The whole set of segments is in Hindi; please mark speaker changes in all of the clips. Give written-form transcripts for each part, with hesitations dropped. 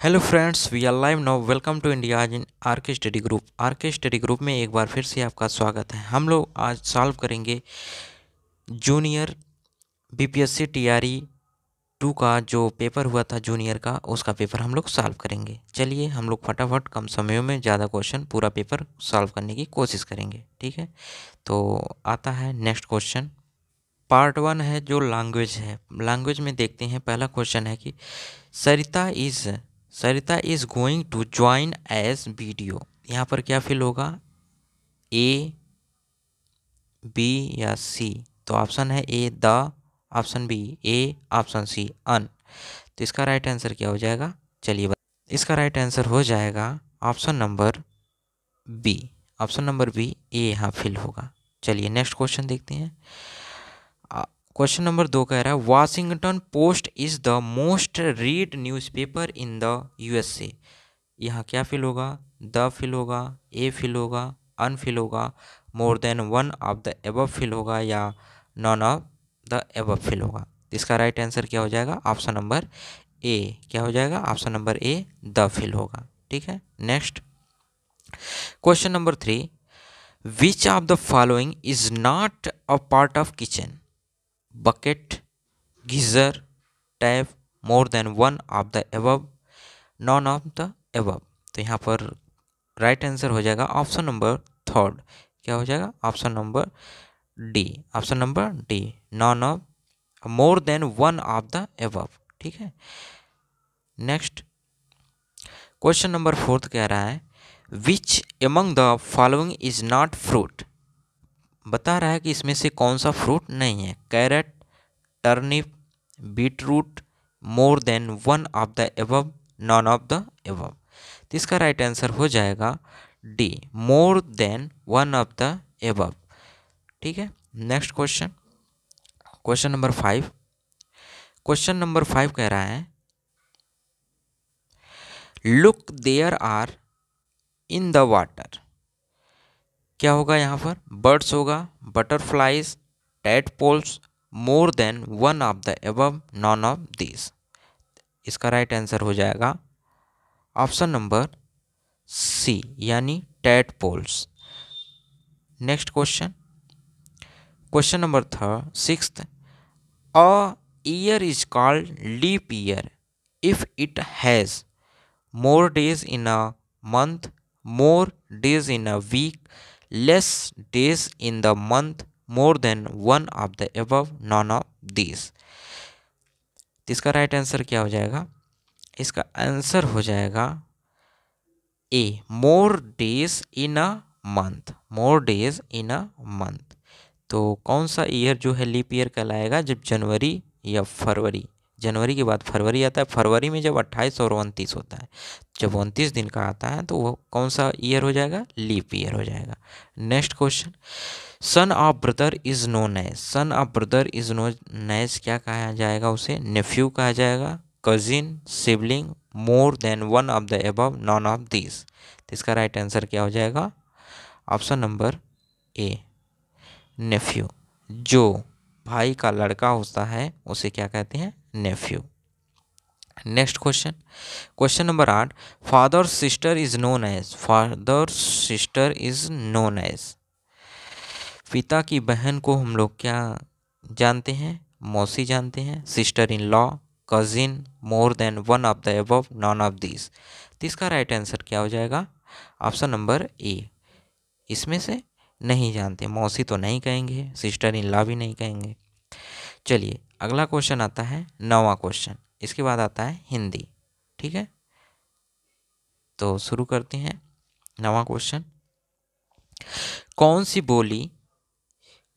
Speaker 1: Hello friends, we are live now. Welcome to India in R K study group. R K study group में एक बार फिर से आपका स्वागत है। हम लोग आज सॉल्व करेंगे जूनियर बीपीएससी टीआरई 2 का जो पेपर हुआ था जूनियर का, उसका पेपर हम लोग सॉल्व करेंगे। चलिए हम लोग फटाफट कम समय में ज़्यादा क्वेश्चन पूरा पेपर सॉल्व करने की कोशिश करेंगे। ठीक है, तो आता है नेक्स्ट क्वेश्चन। पार्ट 1 है जो लैंग्वेज है। लैंग्वेज में देखते हैं, पहला क्वेश्चन है कि Sarita is going to join as video. यहाँ पर क्या फिल होगा, ए, बी या सी? तो ऑप्शन है A the, option B A, option C an. तो इसका राइट आंसर क्या हो जाएगा? चलिए इसका राइट आंसर हो जाएगा option number B. Option number B, A यहाँ फिल होगा। चलिए नेक्स्ट क्वेश्चन देखते हैं। क्वेश्चन नंबर 2 कह रहा है Washington post is the most read newspaper in the USA. यहाँ क्या फिल होगा? द फिल होगा, ए फिल होगा, अन फिल होगा, more than one of the above fill होगा, या none of the above fill होगा। इसका राइट आंसर क्या हो जाएगा? Option number A. क्या हो जाएगा? Option number A, the fill होगा। ठीक है, next question number 3, which of the following is not a part of kitchen? Bucket, geyser, tap, more than one of the above, none of the above. तो यहाँ पर राइट आंसर हो जाएगा ऑप्शन नंबर 3। क्या हो जाएगा? Option number D. Option number D, none of, more than one of the above. ठीक है, नेक्स्ट क्वेश्चन नंबर 4 कह रहा है which among the following is not fruit? बता रहा है कि इसमें से कौन सा फ्रूट नहीं है। Carrot, turnip, beetroot, more than one of the above, none of the above. तो इसका राइट आंसर हो जाएगा D, more than one of the above. ठीक है, next question, question number 5। Question number 5 कह रहा है look there are in the water. क्या होगा यहाँ पर? बर्ड्स होगा, butterflies, tadpoles, more than one of the above, none of this. इसका राइट आंसर हो जाएगा ऑप्शन नंबर सी, यानी tadpoles. Next question, question number 6, a year is called leap year if it has more days in a month, more days in a week, less days in the month, more than one of the above, none of these। तो इसका राइट आंसर क्या हो जाएगा? इसका आंसर हो जाएगा A, more days in a month, more days in a month. तो कौन सा ईयर जो है लीप ईयर कहलाएगा? जब जनवरी या फरवरी, जनवरी के बाद फरवरी आता है, फरवरी में जब 28 और 29 होता है, जब 29 दिन का आता है तो वो कौन सा ईयर हो जाएगा? लीप ईयर हो जाएगा। Next question, son of brother is known as, son of brother is known as क्या कहा जाएगा? उसे नेफ्यू कहा जाएगा, cousin, sibling, more than one of the above, none of this. तो इसका राइट आंसर क्या हो जाएगा? Option number A, nephew. जो भाई का लड़का होता है उसे क्या कहते हैं? Nephew. Next question, question number 8, father sister is known as, father sister is known as, पिता की बहन को हम लोग क्या जानते हैं? मौसी जानते हैं, sister in law, cousin, more than one of the above, none of this. तो इसका राइट आंसर क्या हो जाएगा? ऑप्शन नंबर ए। इसमें से नहीं जानते, मौसी तो नहीं कहेंगे, सिस्टर इन लॉ भी नहीं कहेंगे। चलिए अगला क्वेश्चन आता है, 9वां क्वेश्चन। इसके बाद आता है हिंदी। ठीक है, तो शुरू करते हैं 9वां क्वेश्चन। कौन सी बोली,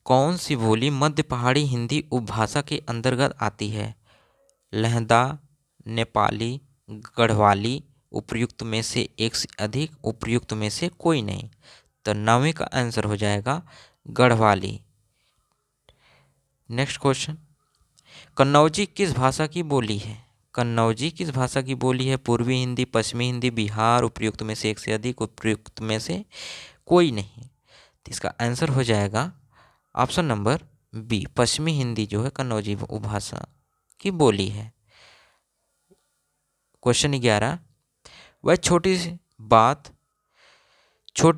Speaker 1: कौन सी बोली मध्य पहाड़ी हिंदी उपभाषा के अंतर्गत आती है? लहदा, नेपाली, गढ़वाली, उपयुक्त में से एक से अधिक, उपयुक्त में से कोई नहीं। तो 9वें का आंसर हो जाएगा गढ़वाली। नेक्स्ट क्वेश्चन, कन्नौजी किस भाषा की बोली है? कन्नौजी किस भाषा की बोली है? पूर्वी हिंदी, पश्चिमी हिंदी, बिहार, उपयुक्त में से एक से अधिक, उपयुक्त में से कोई नहीं। तो इसका आंसर हो जाएगा ऑप्शन नंबर बी, पश्चिमी हिंदी जो है कन्नौजी भाषा की बोली है। क्वेश्चन 11, वह छोटी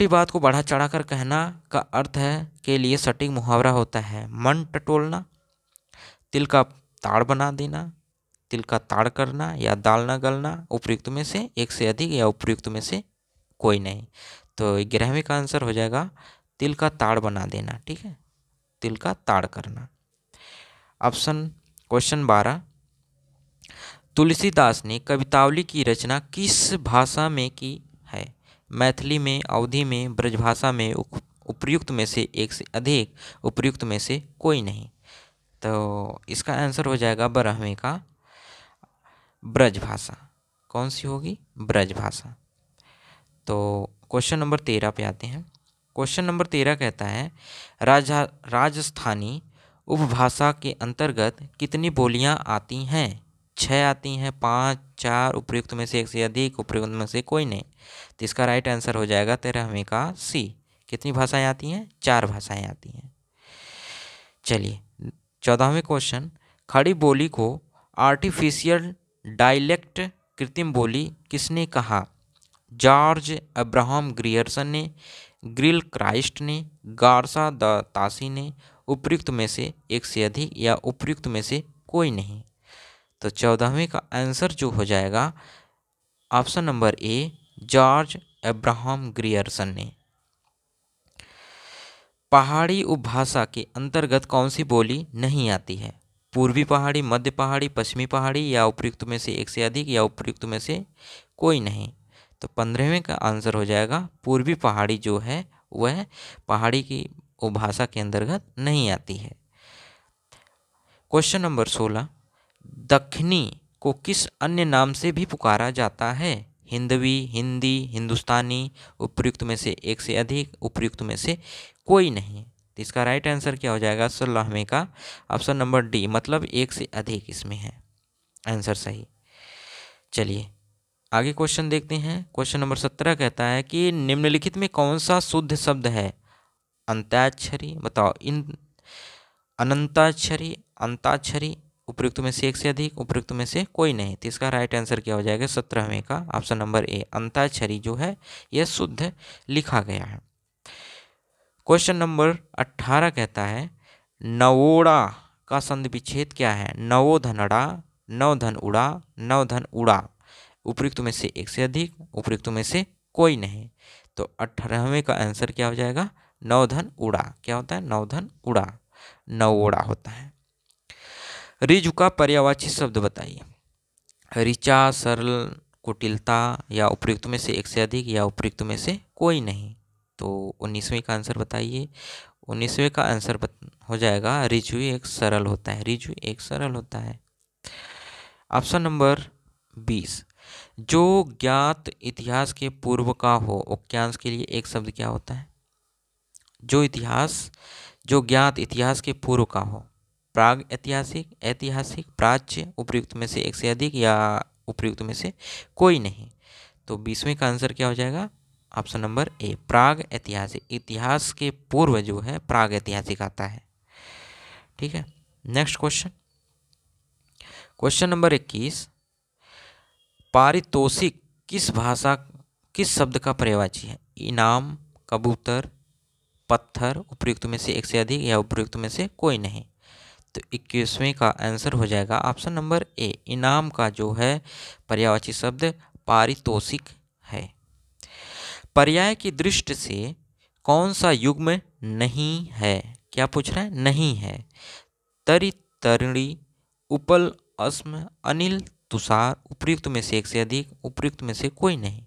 Speaker 1: बात को बढ़ा चढ़ाकर कहना का अर्थ है के लिए सटीक मुहावरा होता है मन टटोलना, तिल का ताड़ बना देना, तिल का ताड़ करना या दाल न गलना। उपयुक्त में से एक से अधिक या उपयुक्त में से कोई नहीं। तो 11वें का आंसर हो जाएगा तिल का ताड़ बना देना। ठीक है, तिल का ताड़ करना। क्वेश्चन 12, तुलसीदास ने कवितावली की रचना किस भाषा में की है? मैथिली में, अवधी में, ब्रजभाषा में। उपयुक्त में से एक से अधिक, उपयुक्त में से कोई नहीं। तो इसका आंसर हो जाएगा 12वें का ब्रजभाषा। कौन सी होगी? ब्रजभाषा। तो क्वेश्चन नंबर 13 पे आते हैं। क्वेश्चन नंबर 13 कहता है राजस्थानी उपभाषा के अंतर्गत कितनी बोलियां आती हैं? 6 आती हैं, 5, 4, उपयुक्त में से एक से अधिक, उपयुक्त में से कोई नहीं। तो इसका राइट आंसर हो जाएगा 13वें का सी। कितनी भाषाएं आती हैं? 4 भाषाएं आती हैं। चलिए 14वें क्वेश्चन, खड़ी बोली को आर्टिफिशियल डायलेक्ट, कृत्रिम बोली किसने कहा? जॉर्ज अब्राहम ग्रियर्सन ने, ग्रिल क्राइस्ट ने, गार्सा द तासी ने। उपयुक्त में से एक से अधिक या उपयुक्त में से कोई नहीं। तो 14वें का आंसर जो हो जाएगा ऑप्शन नंबर ए, जॉर्ज अब्राहम ग्रियर्सन ने। पहाड़ी उपभाषा के अंतर्गत कौन सी बोली नहीं आती है? पूर्वी पहाड़ी, मध्य पहाड़ी, पश्चिमी पहाड़ी या उपयुक्त में से एक से अधिक या उपयुक्त में से कोई नहीं। तो 15वें का आंसर हो जाएगा पूर्वी पहाड़ी जो है वह पहाड़ी की उपभाषा के अंतर्गत नहीं आती है। क्वेश्चन नंबर 16, दक्षिणी को किस अन्य नाम से भी पुकारा जाता है? हिंदवी, हिंदी, हिंदुस्तानी। उपयुक्त में से एक से अधिक, उपयुक्त में से कोई नहीं। तो इसका राइट आंसर क्या हो जाएगा 16वें का ऑप्शन नंबर डी, मतलब एक से अधिक इसमें है आंसर सही। चलिए आगे क्वेश्चन देखते हैं। क्वेश्चन नंबर 17 कहता है कि निम्नलिखित में कौन सा शुद्ध शब्द है? अंत्याक्षरी, बताओ। अनंताक्षरी, अंताक्षरी। उपयुक्त में से एक से अधिक, उपयुक्त में से कोई नहीं। तो इसका राइट आंसर क्या हो जाएगा 17वें का ऑप्शन नंबर ए, अंताक्षरी जो है यह शुद्ध लिखा गया है। क्वेश्चन नंबर 18 कहता है नवोड़ा का संधि विच्छेद क्या है? नवो धनड़ा, नव धन उड़ा, नव धन उड़ा। उपयुक्त में से एक से अधिक, उपयुक्त में से कोई नहीं। तो 18वें का आंसर क्या हो जाएगा? नवधन उड़ा। क्या होता है? नवधन उड़ा, नवोड़ा होता है। रिजु का पर्यायवाची शब्द बताइए। ऋचा, सरल, कुटिलता या उपयुक्त में से एक से अधिक या उपयुक्त में से कोई नहीं। तो 19वें का आंसर बताइए। 19वें का आंसर हो जाएगा रिजु एक सरल होता है। रिजु एक सरल होता है। ऑप्शन नंबर 20, जो ज्ञात इतिहास के पूर्व का हो। वाक्यांश के लिए एक शब्द क्या होता है? जो ज्ञात इतिहास के पूर्व का हो। प्राग ऐतिहासिक, ऐतिहासिक, प्राच्य। उपयुक्त में से एक से अधिक या उपयुक्त में से कोई नहीं। तो 20वें का आंसर क्या हो जाएगा? ऑप्शन नंबर ए, प्राग ऐतिहासिक। इतिहास के पूर्व जो है प्राग ऐतिहासिक आता है। ठीक है, नेक्स्ट क्वेश्चन। क्वेश्चन नंबर 21, पारितोषिक किस शब्द का पर्यायवाची है? इनाम, कबूतर, पत्थर। उपयुक्त में से एक से अधिक या उपयुक्त में से कोई नहीं। तो 21वें का आंसर हो जाएगा ऑप्शन नंबर ए, इनाम का जो है पर्यायवाची शब्द पारितोषिक है। पर्याय की दृष्टि से कौन सा युग्म नहीं है? क्या पूछ रहा है? नहीं है। तरि, तरिणी, उपल, अस्म, अनिल, तुषार। उपयुक्त में से एक से अधिक, उपयुक्त में से कोई नहीं।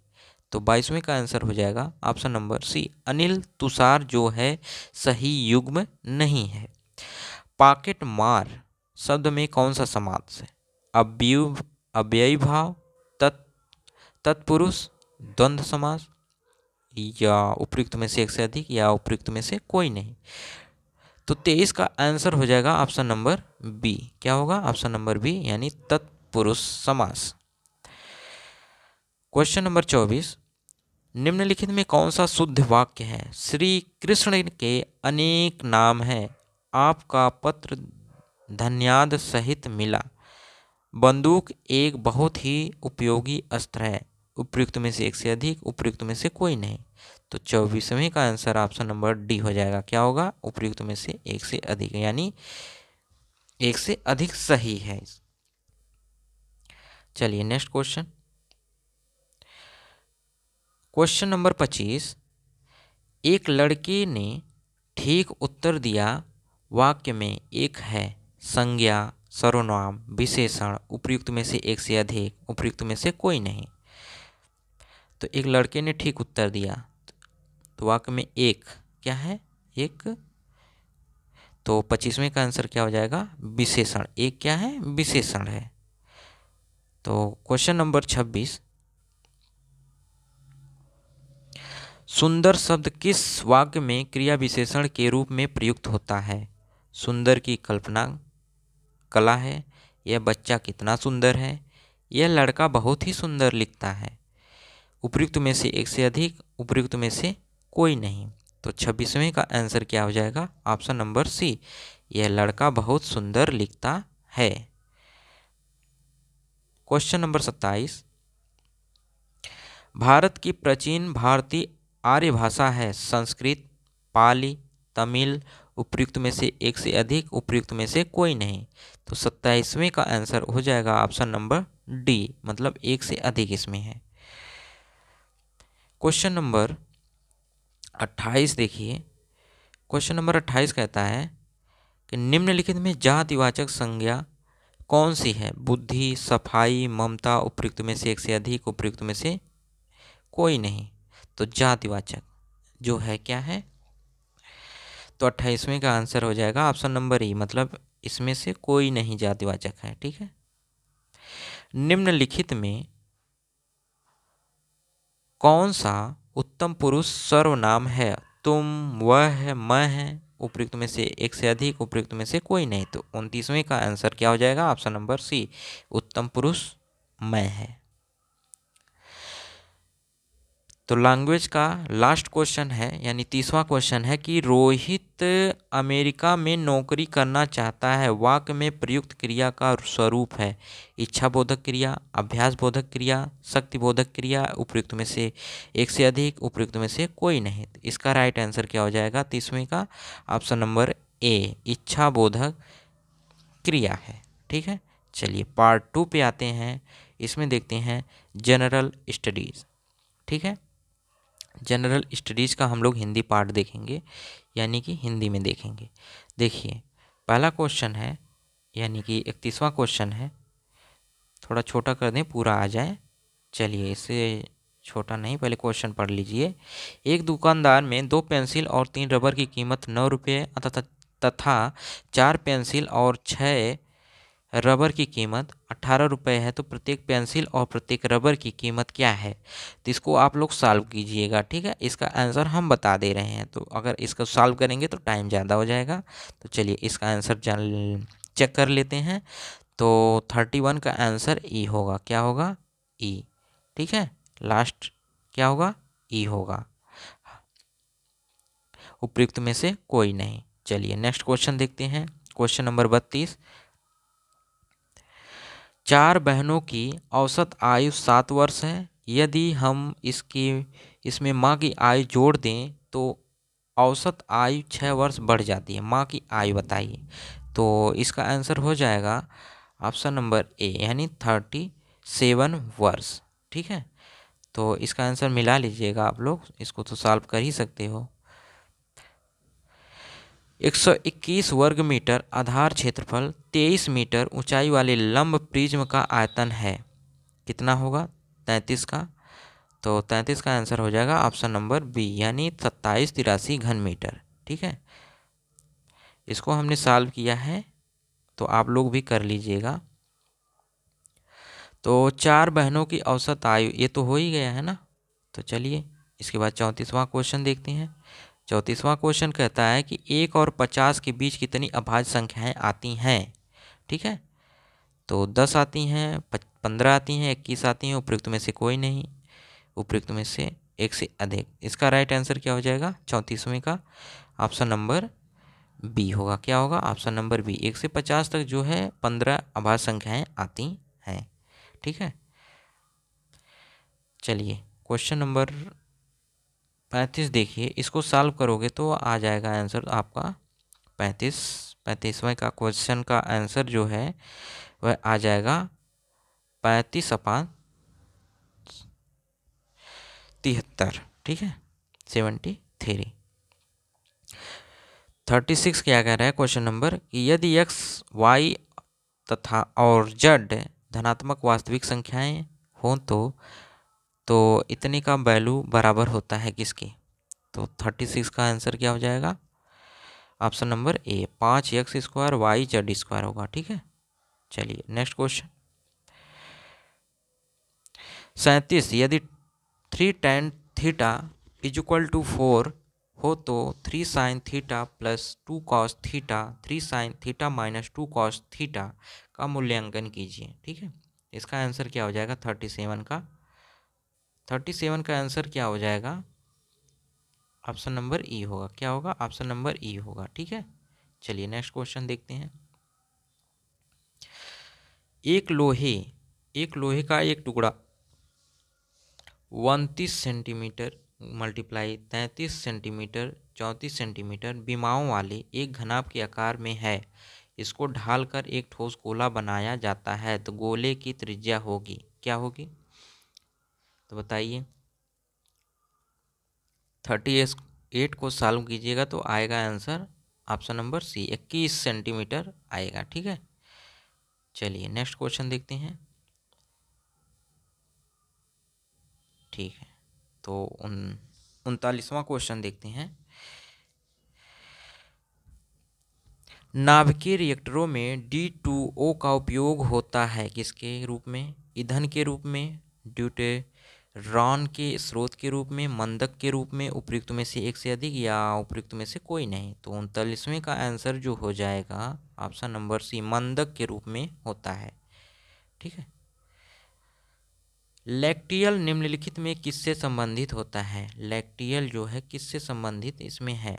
Speaker 1: तो 22वें का आंसर हो जाएगा option number C, Anil, Tushar जो है सही युग्म नहीं है। पॉकेट मार शब्द में कौन सा समास है? अव्ययी भाव, तत्पुरुष, द्वंद्व समास या उपयुक्त में से एक से अधिक या उपयुक्त में से कोई नहीं। तो 23 का आंसर हो जाएगा ऑप्शन नंबर बी। क्या होगा? ऑप्शन नंबर बी, यानी तत्पुरुष समास। क्वेश्चन नंबर 24, निम्नलिखित में कौन सा शुद्ध वाक्य है? श्री कृष्ण के अनेक नाम हैं। आपका पत्र धन्यवाद सहित मिला। बंदूक एक बहुत ही उपयोगी अस्त्र है। उपयुक्त में से एक से अधिक, उपयुक्त में से कोई नहीं। तो 24वें का आंसर ऑप्शन नंबर डी हो जाएगा। क्या होगा? उपयुक्त में से एक से अधिक, यानी एक से अधिक सही है। चलिए नेक्स्ट क्वेश्चन, क्वेश्चन नंबर 25। एक लड़के ने ठीक उत्तर दिया। वाक्य में एक है, संज्ञा, सर्वनाम, विशेषण, उपयुक्त में से एक से अधिक, उपयुक्त में से कोई नहीं। तो एक लड़के ने ठीक उत्तर दिया, तो वाक्य में एक क्या है? एक। तो 25वें का आंसर क्या हो जाएगा? विशेषण। एक क्या है? विशेषण है। तो क्वेश्चन नंबर 26। सुंदर शब्द किस वाक्य में क्रिया विशेषण के रूप में प्रयुक्त होता है? सुंदर की कल्पना कला है, यह बच्चा कितना सुंदर है, यह लड़का बहुत ही सुंदर लिखता है। उपयुक्त में से एक से अधिक, उपयुक्त में से कोई नहीं। तो 26वें का आंसर क्या हो जाएगा? ऑप्शन नंबर सी, यह लड़का बहुत सुंदर लिखता है। Question number 27। भारत की प्राचीन भारतीय आर्य भाषा है संस्कृत, पाली, तमिल, उपयुक्त में से एक से अधिक, उपयुक्त में से कोई नहीं। तो 27वें का आंसर हो जाएगा ऑप्शन नंबर डी, मतलब एक से अधिक इसमें है। क्वेश्चन नंबर 28 देखिए, क्वेश्चन नंबर 28 कहता है कि निम्नलिखित में जातिवाचक संज्ञा कौन सी है? बुद्धि, सफाई, ममता, उपयुक्त में से एक से अधिक, उपयुक्त में से कोई नहीं। तो जातिवाचक जो है क्या है? तो 28वें का आंसर हो जाएगा ऑप्शन नंबर ई, मतलब इसमें से कोई नहीं जातिवाचक है। ठीक है। निम्नलिखित में कौन सा उत्तम पुरुष सर्वनाम है? तुम, वह है, मैं है, उपयुक्त में से एक से अधिक, उपयुक्त में से कोई नहीं। तो 29वें का आंसर क्या हो जाएगा? ऑप्शन नंबर सी, उत्तम पुरुष मैं है। तो लैंग्वेज का लास्ट क्वेश्चन है, यानी 30वां क्वेश्चन है कि रोहित अमेरिका में नौकरी करना चाहता है। वाक्य में प्रयुक्त क्रिया का स्वरूप है इच्छा बोधक क्रिया, अभ्यास बोधक क्रिया, शक्ति बोधक क्रिया, उपयुक्त में से एक से अधिक, उपयुक्त में से कोई नहीं। तो इसका राइट आंसर क्या हो जाएगा 30वें का? ऑप्शन नंबर ए, इच्छा बोधक क्रिया है। ठीक है। चलिए पार्ट 2 पे आते हैं। इसमें देखते हैं जनरल स्टडीज़। ठीक है। जनरल स्टडीज़ का हम लोग हिंदी पार्ट देखेंगे, यानी कि हिंदी में देखेंगे। देखिए पहला क्वेश्चन है, यानी कि 31वां क्वेश्चन है। थोड़ा छोटा कर दें, पूरा आ जाए। चलिए इससे छोटा नहीं, पहले क्वेश्चन पढ़ लीजिए। एक दुकानदार में 2 पेंसिल और 3 रबर की कीमत 9 रुपये तथा 4 पेंसिल और 6 रबर की कीमत 18 रुपये है। तो प्रत्येक पेंसिल और प्रत्येक रबर की कीमत क्या है? तो इसको आप लोग सॉल्व कीजिएगा। ठीक है। इसका आंसर हम बता दे रहे हैं, तो अगर इसको सॉल्व करेंगे तो टाइम ज़्यादा हो जाएगा। तो चलिए इसका आंसर चेक कर लेते हैं। तो 31 का आंसर ई होगा। क्या होगा? ई। ठीक है। लास्ट क्या होगा? ई होगा, उपयुक्त में से कोई नहीं। चलिए नेक्स्ट क्वेश्चन देखते हैं। Question number 32। 4 बहनों की औसत आयु 7 वर्ष है। यदि हम इसमें माँ की आयु जोड़ दें तो औसत आयु 6 वर्ष बढ़ जाती है। माँ की आयु बताइए। तो इसका आंसर हो जाएगा ऑप्शन नंबर ए, यानी 37 वर्ष। ठीक है। तो इसका आंसर मिला लीजिएगा आप लोग, इसको तो सॉल्व कर ही सकते हो। 121 वर्ग मीटर आधार क्षेत्रफल 23 मीटर ऊंचाई वाले लंब प्रिज्म का आयतन है। कितना होगा? 33 का। तो 33 का आंसर हो जाएगा ऑप्शन नंबर बी, यानी 2783 घन मीटर। ठीक है। इसको हमने सॉल्व किया है, तो आप लोग भी कर लीजिएगा। तो 4 बहनों की औसत आयु, ये तो हो ही गया है ना। तो चलिए इसके बाद 34वां क्वेश्चन देखते हैं। 34वां क्वेश्चन कहता है कि 1 और 50 के बीच कितनी अभाज्य संख्याएं आती हैं? ठीक है। तो 10 आती हैं, 15 आती हैं, 21 आती हैं, उपयुक्त में से कोई नहीं, उपयुक्त में से एक से अधिक। इसका राइट आंसर क्या हो जाएगा 34वें का? ऑप्शन नंबर बी होगा। क्या होगा? Option number B. 1 से 50 तक जो है 15 अभाज्य संख्याएं आती हैं। ठीक है। चलिए क्वेश्चन नंबर 35 देखिए, इसको सॉल्व करोगे तो आ जाएगा आंसर आपका 35वें का क्वेश्चन का आंसर जो है वह आ जाएगा 35/73, ठीक है, 73। 36 क्या कह रहा है क्वेश्चन नंबर कि यदि x y तथा और z धनात्मक वास्तविक संख्याएं हों तो इतने का वैल्यू बराबर होता है किसके। तो 36 का आंसर क्या हो जाएगा, ऑप्शन नंबर ए 5x² y z² होगा, ठीक है। चलिए नेक्स्ट क्वेश्चन 37, यदि 3 tan theta is equal to 4 हो तो 3 sin theta plus 2 cos theta 3 sin थीटा माइनस 2 cos थीटा का मूल्यांकन कीजिए, ठीक है। इसका आंसर क्या हो जाएगा 37 का आंसर क्या हो जाएगा, ऑप्शन नंबर ई होगा। क्या होगा, ऑप्शन नंबर ई होगा, ठीक है। चलिए नेक्स्ट क्वेश्चन देखते हैं। एक लोहे का एक टुकड़ा 29 सेंटीमीटर मल्टीप्लाई 33 सेंटीमीटर 34 सेंटीमीटर विमाओं वाले एक घनाभ के आकार में है। इसको ढालकर एक ठोस गोला बनाया जाता है तो गोले की त्रिज्या होगी, क्या होगी। तो बताइए 38 को सॉल्व कीजिएगा तो आएगा answer option number C 21 centimetre आएगा, ठीक है। चलिए नेक्स्ट क्वेश्चन देखते हैं, ठीक है। तो 39वां क्वेश्चन देखते हैं। नाभिकीय रिएक्टरों में D2O का उपयोग होता है किसके रूप में, ईंधन के रूप में, ड्यूटेरॉन के स्रोत के रूप में, मंदक के रूप में, उपयुक्त में से एक से अधिक या उपयुक्त में से कोई नहीं। तो 39वें का आंसर जो हो जाएगा ऑप्शन नंबर सी मंदक के रूप में होता है, ठीक है। लैक्टियल निम्नलिखित में किससे संबंधित होता है, लैक्टियल जो है किससे संबंधित इसमें है,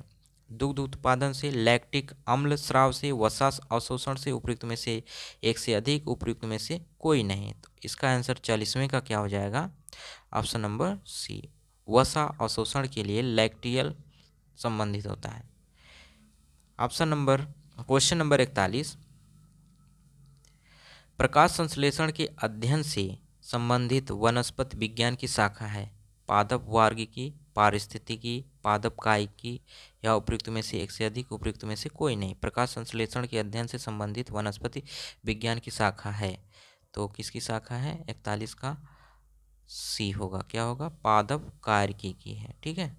Speaker 1: दुग्ध उत्पादन से, लैक्टिक अम्ल स्राव से, वसा अवशोषण से, उपयुक्त में से एक से अधिक, उपयुक्त में से कोई नहीं। तो इसका आंसर 40वें का क्या हो जाएगा, ऑप्शन नंबर सी वसा अवशोषण के लिए लैक्टियल संबंधित होता है। ऑप्शन नंबर क्वेश्चन नंबर 41, प्रकाश संश्लेषण के अध्ययन से संबंधित वनस्पति विज्ञान की शाखा है, पादप वार्गिकी, पारिस्थितिकी, पादप कायिकी या उपयुक्त में से एक से अधिक, उपयुक्त में से कोई नहीं। प्रकाश संश्लेषण के अध्ययन से संबंधित वनस्पति विज्ञान की शाखा है तो किसकी शाखा है, 41 का सी होगा, क्या होगा, पादप कायिकी की है, ठीक है।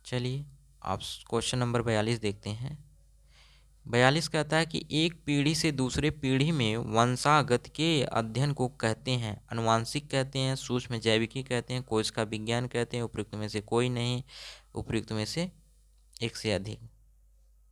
Speaker 1: चलिए आप क्वेश्चन नंबर 42 देखते हैं। 42 कहता है कि एक पीढ़ी से दूसरे पीढ़ी में वंशागत के अध्ययन को कहते हैं अनुवांशिक कहते हैं, सूक्ष्म जैविकी कहते हैं, कोश का विज्ञान कहते हैं, उपयुक्त में से कोई नहीं, उपयुक्त में से एक से अधिक।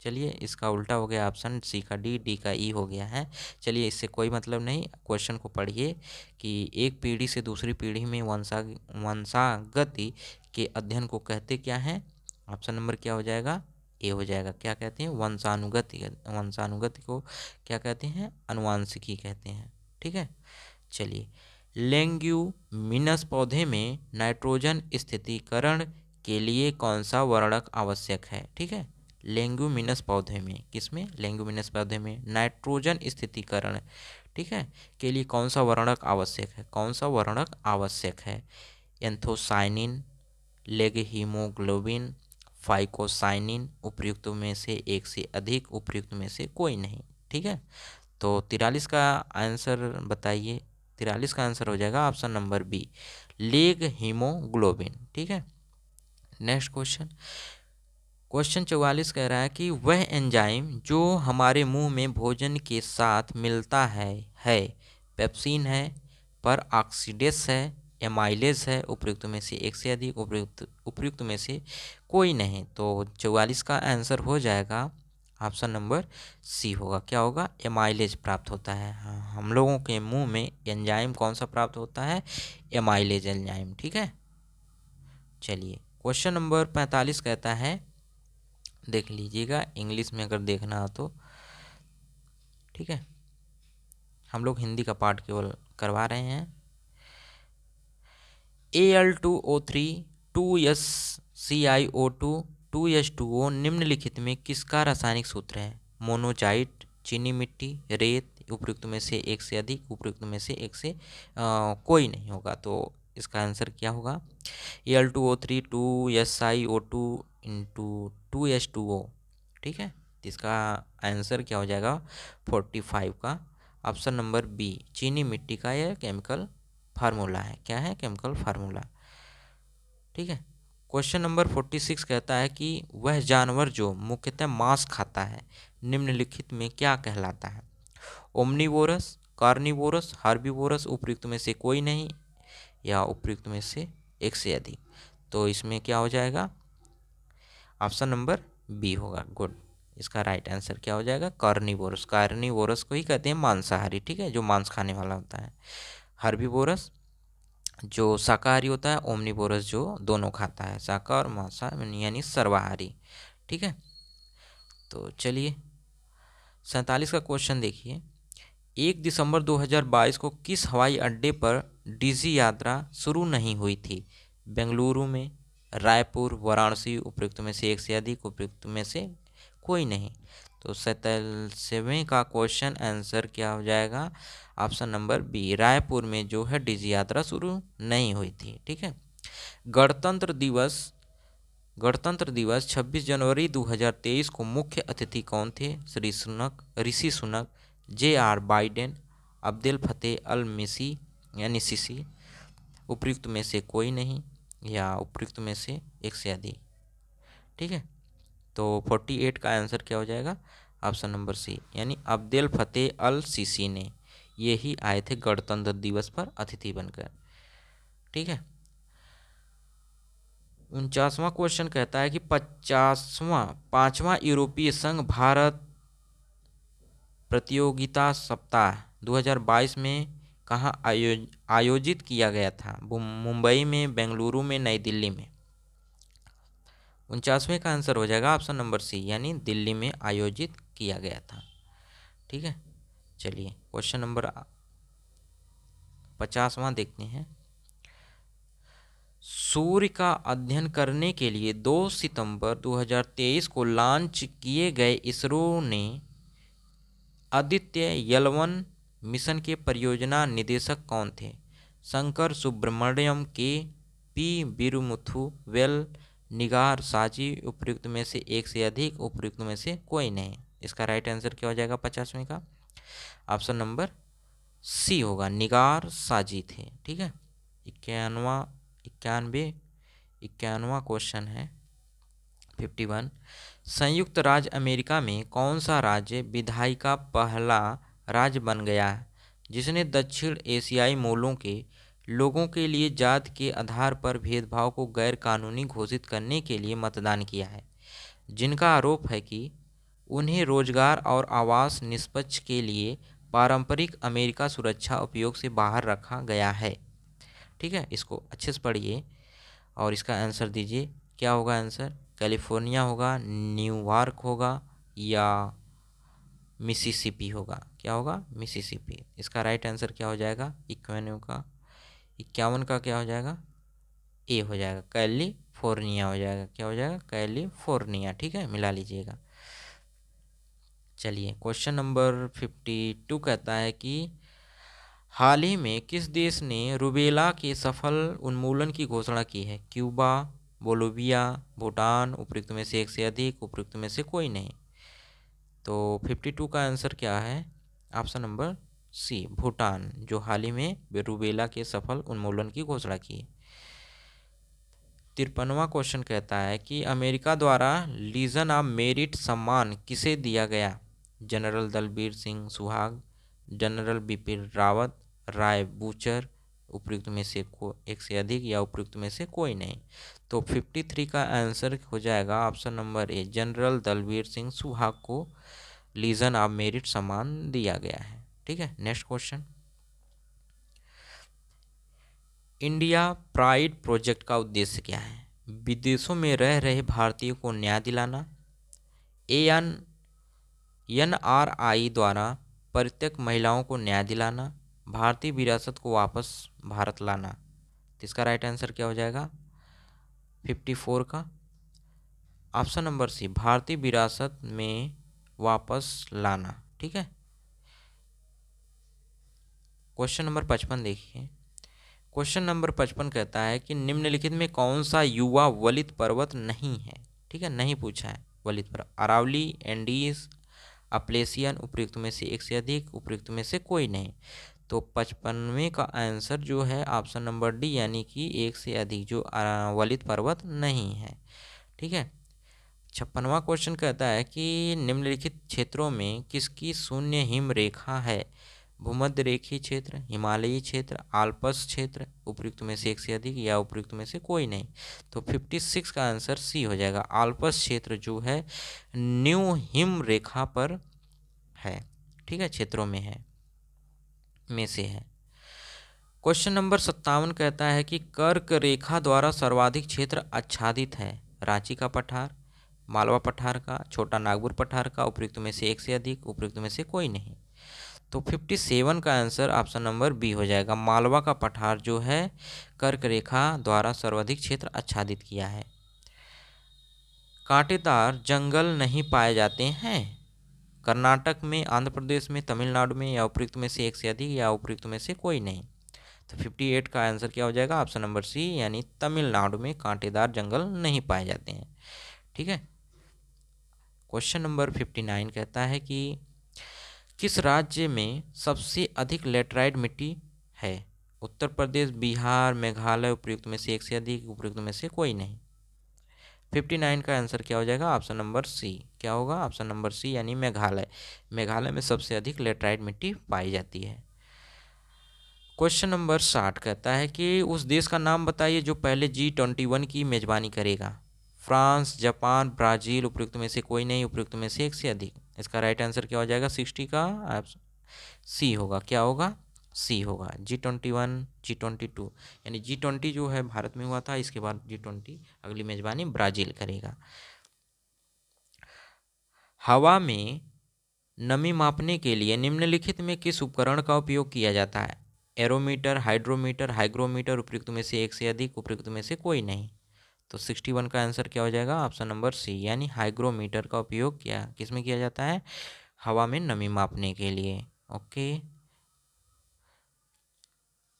Speaker 1: चलिए इसका उल्टा हो गया, ऑप्शन सी का डी का ई हो गया है। चलिए इससे कोई मतलब नहीं, क्वेश्चन को पढ़िए कि एक पीढ़ी से दूसरी पीढ़ी में वंशागति के अध्ययन को कहते क्या हैं, ऑप्शन नंबर क्या हो जाएगा, ए हो जाएगा। क्या कहते हैं, वंशानुगति को क्या कहते हैं, अनुवांशिकी कहते हैं, ठीक है। चलिए लेग्यूमिनस पौधे में नाइट्रोजन स्थिरीकरण के लिए कौन सा वर्णक आवश्यक है, ठीक है। लेग्यूमिनस पौधे में, किसमें, लेग्यूमिनस पौधे में नाइट्रोजन स्थिरीकरण, ठीक है, के लिए कौन सा वर्णक आवश्यक है, कौन सा वर्णक आवश्यक है, एंथोसाइनिन, लेगहीमोग्लोबिन, फाइकोसाइनिन, उपयुक्त में से एक से अधिक, उपयुक्त में से कोई नहीं, ठीक है। तो 43 का आंसर बताइए, 43 का आंसर हो जाएगा option number B leg haemoglobin, ठीक है। नेक्स्ट क्वेश्चन 44 कह रहा है कि वह एंजाइम जो हमारे मुंह में भोजन के साथ मिलता है पेप्सिन है, पर ऑक्सीडेस है, एमाइलेज है, उपयुक्त में से एक से अधिक, उपयुक्त में से कोई नहीं। तो 44 का आंसर हो जाएगा ऑप्शन नंबर सी होगा, क्या होगा, एमाइलेज प्राप्त होता है। हाँ, हम लोगों के मुंह में एंजाइम कौन सा प्राप्त होता है, एमाइलेज एंजाइम, ठीक है। चलिए क्वेश्चन नंबर 45 कहता है, देख लीजिएगा इंग्लिश में अगर देखना हो तो, ठीक है। हम लोग हिंदी का पाठ केवल करवा रहे हैं। Al2O3 2SCiO2 2H2O निम्नलिखित में किसका रासायनिक सूत्र है? मोनोजाइट, चीनी मिट्टी, रेत, उपयुक्त में से एक से अधिक, उपयुक्त में से एक से कोई नहीं होगा। तो इसका आंसर क्या होगा? Al2O3 2SiO2 into 2H2O। ठीक है, तो इसका आंसर क्या हो जाएगा? 45 का ऑप्शन नंबर बी, चीनी मिट्टी का यह केमिकल फार्मूला है। क्या है? Chemical formula. ठीक है। क्वेश्चन नंबर 46 कहता है कि वह जानवर जो मुख्यतः मांस खाता है निम्नलिखित में क्या कहलाता है? ओमनीवोरस, कार्निवोरस, हार्बीवोरस, उपयुक्त में से कोई नहीं या उपयुक्त में से एक से अधिक। तो इसमें क्या हो जाएगा? ऑप्शन नंबर बी होगा। गुड, इसका राइट आंसर क्या हो जाएगा? कार्निवोरस। कार्निवोरस को ही कहते हैं मांसाहारी। ठीक है, जो मांस खाने वाला होता है। हार्बीवोरस जो शाकाहारी होता है, ओमनीवोरस जो दोनों खाता है, शाकाहार और मांसाहारी यानी सर्वाहारी। ठीक है, तो चलिए 47 का क्वेश्चन देखिए। 1 दिसंबर 2022 को किस हवाई अड्डे पर डीजी यात्रा शुरू नहीं हुई थी? बेंगलुरु में, रायपुर, वाराणसी, उपयुक्त में से एक से अधिक, उपयुक्त में से कोई नहीं। तो 47वें का क्वेश्चन आंसर क्या हो जाएगा? ऑप्शन नंबर बी, रायपुर में जो है डीजी यात्रा शुरू नहीं हुई थी। ठीक है। गणतंत्र दिवस 26 जनवरी 2023 को मुख्य अतिथि कौन थे? Rishi Sunak, JR Biden, Abdel Fattah al मिसी यानी सीसी, उपयुक्त में से कोई नहीं या उपयुक्त में से एक से अधिक। ठीक है, तो 48 का आंसर क्या हो जाएगा? ऑप्शन नंबर सी यानी अब्देल फतेह अल सीसी ने ये ही आए थे गणतंत्र दिवस पर अतिथि बनकर। ठीक है। 49वां क्वेश्चन कहता है कि 5वां यूरोपीय संघ भारत प्रतियोगिता सप्ताह 2022 में कहाँ आयोजित किया गया था? मुंबई में, बेंगलुरु में, नई दिल्ली में। 49वें का आंसर हो जाएगा ऑप्शन नंबर सी यानी दिल्ली में आयोजित किया गया था। ठीक है, चलिए क्वेश्चन नंबर 50वां देखते हैं। सूर्य का अध्ययन करने के लिए 2 सितंबर 2023 को लॉन्च किए गए इसरो ने आदित्य L1 मिशन के परियोजना निदेशक कौन थे? शंकर सुब्रमण्यम के, पी वीरुमुथु वेल, निगार साजी, उपयुक्त में से एक से अधिक, उपयुक्त में से कोई नहीं। इसका राइट आंसर क्या हो जाएगा 50वें का? ऑप्शन नंबर सी होगा, निगार साजी थे। ठीक है। 91वां क्वेश्चन है 51। संयुक्त राज्य अमेरिका में कौन सा राज्य विधायी का पहला राज्य बन गया है जिसने दक्षिण एशियाई मूलों के लोगों के लिए जाति के आधार पर भेदभाव को गैर कानूनी घोषित करने के लिए मतदान किया है, जिनका आरोप है कि उन्हें रोजगार और आवास निष्पक्ष के लिए पारंपरिक अमेरिका सुरक्षा उपयोग से बाहर रखा गया है? ठीक है, इसको अच्छे से पढ़िए और इसका आंसर दीजिए। क्या होगा आंसर? कैलिफोर्निया होगा, न्यूयॉर्क होगा या मिसिसिपी होगा? क्या होगा? मिसिसिपी। इसका राइट आंसर क्या हो जाएगा? 51 का क्या हो जाएगा? ए हो जाएगा, कैलिफोर्निया हो जाएगा। क्या हो जाएगा? कैलिफोर्निया। ठीक है, मिला लीजिएगा। चलिए क्वेश्चन नंबर 52 कहता है कि हाल ही में किस देश ने रूबेला के सफल उन्मूलन की घोषणा की है? क्यूबा, बोलिविया, भूटान, उपयुक्त में से एक से अधिक, उपयुक्त में से कोई नहीं। तो 52 का आंसर क्या है? ऑप्शन नंबर सी, भूटान, जो हाल ही में रूबेला के सफल उन्मूलन की घोषणा की है। 53वां क्वेश्चन कहता है कि अमेरिका द्वारा लीजन ऑफ मेरिट सम्मान किसे दिया गया? जनरल दलबीर सिंह सुहाग, जनरल बिपिन रावत, राय बूचर, उपयुक्त में से एक से अधिक या उपयुक्त में से कोई नहीं। तो 53 का आंसर हो जाएगा ऑप्शन नंबर ए, जनरल दलबीर सिंह सुहाग को लीजन ऑफ मेरिट सम्मान दिया गया है। ठीक है, next question. India pride project का उद्देश्य क्या है? विदेशों में रह रहे भारतीयों को न्याय दिलाना, NRI द्वारा परित्यक्त महिलाओं को न्याय दिलाना, भारतीय विरासत को वापस भारत लाना। तो इसका राइट आंसर क्या हो जाएगा 54 का ऑप्शन नंबर सी, भारतीय विरासत में वापस लाना। ठीक है। क्वेश्चन नंबर 55 देखिए। क्वेश्चन नंबर 55 कहता है कि निम्नलिखित में कौन सा युवा वलित पर्वत नहीं है। ठीक है, नहीं पूछा है वलित पर्वत। अरावली, एंडीज, अप्लेसियन, उपयुक्त में से एक से अधिक, उपयुक्त में से कोई नहीं। तो 55वें का आंसर जो है ऑप्शन नंबर डी, यानी कि एक से अधिक, जो वलित पर्वत नहीं है। ठीक है। 56वां क्वेश्चन कहता है कि निम्नलिखित क्षेत्रों में किसकी शून्य हिम रेखा है। भूमध्य रेखीय क्षेत्र, हिमालयी क्षेत्र, आल्प्स क्षेत्र, उपयुक्त में से एक से अधिक या उपयुक्त में से कोई नहीं। तो 56 का आंसर सी हो जाएगा। आल्प्स क्षेत्र जो है न्यू हिम रेखा पर है। ठीक है, क्षेत्रों में है, में से है। क्वेश्चन नंबर 57 कहता है कि कर्क रेखा द्वारा सर्वाधिक क्षेत्र आच्छादित है। रांची का पठार, मालवा पठार का, छोटा नागपुर पठार का, उपयुक्त में से एक से अधिक, उपयुक्त में से कोई नहीं। तो 57 का आंसर ऑप्शन नंबर बी हो जाएगा। मालवा का पठार जो है कर्क रेखा द्वारा सर्वाधिक क्षेत्र आच्छादित किया है। कांटेदार जंगल नहीं पाए जाते हैं कर्नाटक में, आंध्र प्रदेश में, तमिलनाडु में, या उपयुक्त में से एक से अधिक या उपयुक्त में से कोई नहीं। तो 58 का आंसर क्या हो जाएगा ऑप्शन नंबर सी, यानी तमिलनाडु में कांटेदार जंगल नहीं पाए जाते हैं। ठीक है। क्वेश्चन नंबर 59 कहता है कि किस राज्य में सबसे अधिक लेटराइट मिट्टी है। उत्तर प्रदेश, बिहार, मेघालय, उपयुक्त में से एक से अधिक, उपयुक्त में से कोई नहीं। 59 का आंसर क्या हो जाएगा ऑप्शन नंबर सी, क्या होगा ऑप्शन नंबर सी, यानी मेघालय। मेघालय में सबसे अधिक लेटराइट मिट्टी पाई जाती है। क्वेश्चन नंबर 60 कहता है कि उस देश का नाम बताइए जो पहले G21 की मेजबानी करेगा। फ्रांस, जापान, ब्राजील, उपयुक्त में से कोई नहीं, उपयुक्त में से एक से अधिक। इसका राइट आंसर क्या हो जाएगा 60 का सी होगा, क्या होगा सी होगा। G21, G22, यानी G20 जो है भारत में हुआ था, इसके बाद G20 अगली मेजबानी ब्राजील करेगा। हवा में नमी मापने के लिए निम्नलिखित में किस उपकरण का उपयोग किया जाता है। एरोमीटर, हाइड्रोमीटर, हाइग्रोमीटर, उपयुक्त में से एक से अधिक, उपयुक्त में से कोई नहीं। तो 61 का आंसर क्या हो जाएगा ऑप्शन नंबर सी, यानी हाइग्रोमीटर का उपयोग किस में किया जाता है, हवा में नमी मापने के लिए। ओके।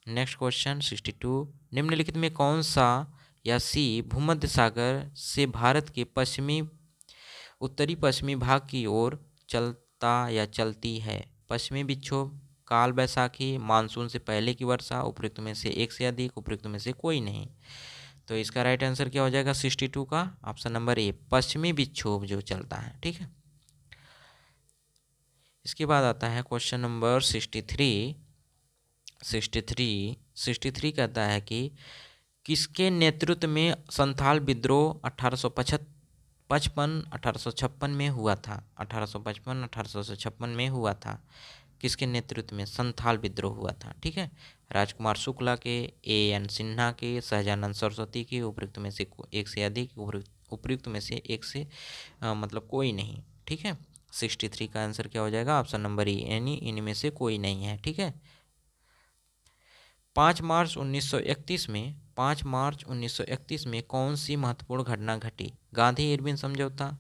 Speaker 1: नेक्स्ट क्वेश्चन 62, निम्नलिखित में कौन सा या सी भूमध्य सागर से भारत के उत्तरी पश्चिमी भाग की ओर चलता या चलती है। पश्चिमी विक्षोभ, काल बैसाखी, मानसून से पहले की वर्षा, उपयुक्त में से एक से अधिक, उपयुक्त में से कोई नहीं। तो इसका राइट आंसर क्या हो जाएगा 62 का ऑप्शन नंबर ए, पश्चिमी विक्षोभ जो चलता है। ठीक है। इसके बाद आता है क्वेश्चन नंबर 63 कहता है कि किसके नेतृत्व में संथाल विद्रोह 1856 में हुआ था। 1856 में हुआ था। किसके नेतृत्व में संथाल विद्रोह हुआ था। ठीक है। राजकुमार शुक्ला के, A.N. सिन्हा के, सहजानंद सरस्वती के, उपयुक्त में से एक से अधिक, उपयुक्त में से एक से मतलब कोई नहीं। ठीक है। 63 का आंसर क्या हो जाएगा ऑप्शन नंबर ई, यानी इनमें से कोई नहीं है। ठीक है। 5 मार्च 1931 में कौन सी महत्वपूर्ण घटना घटी। गांधी इरविन समझौता,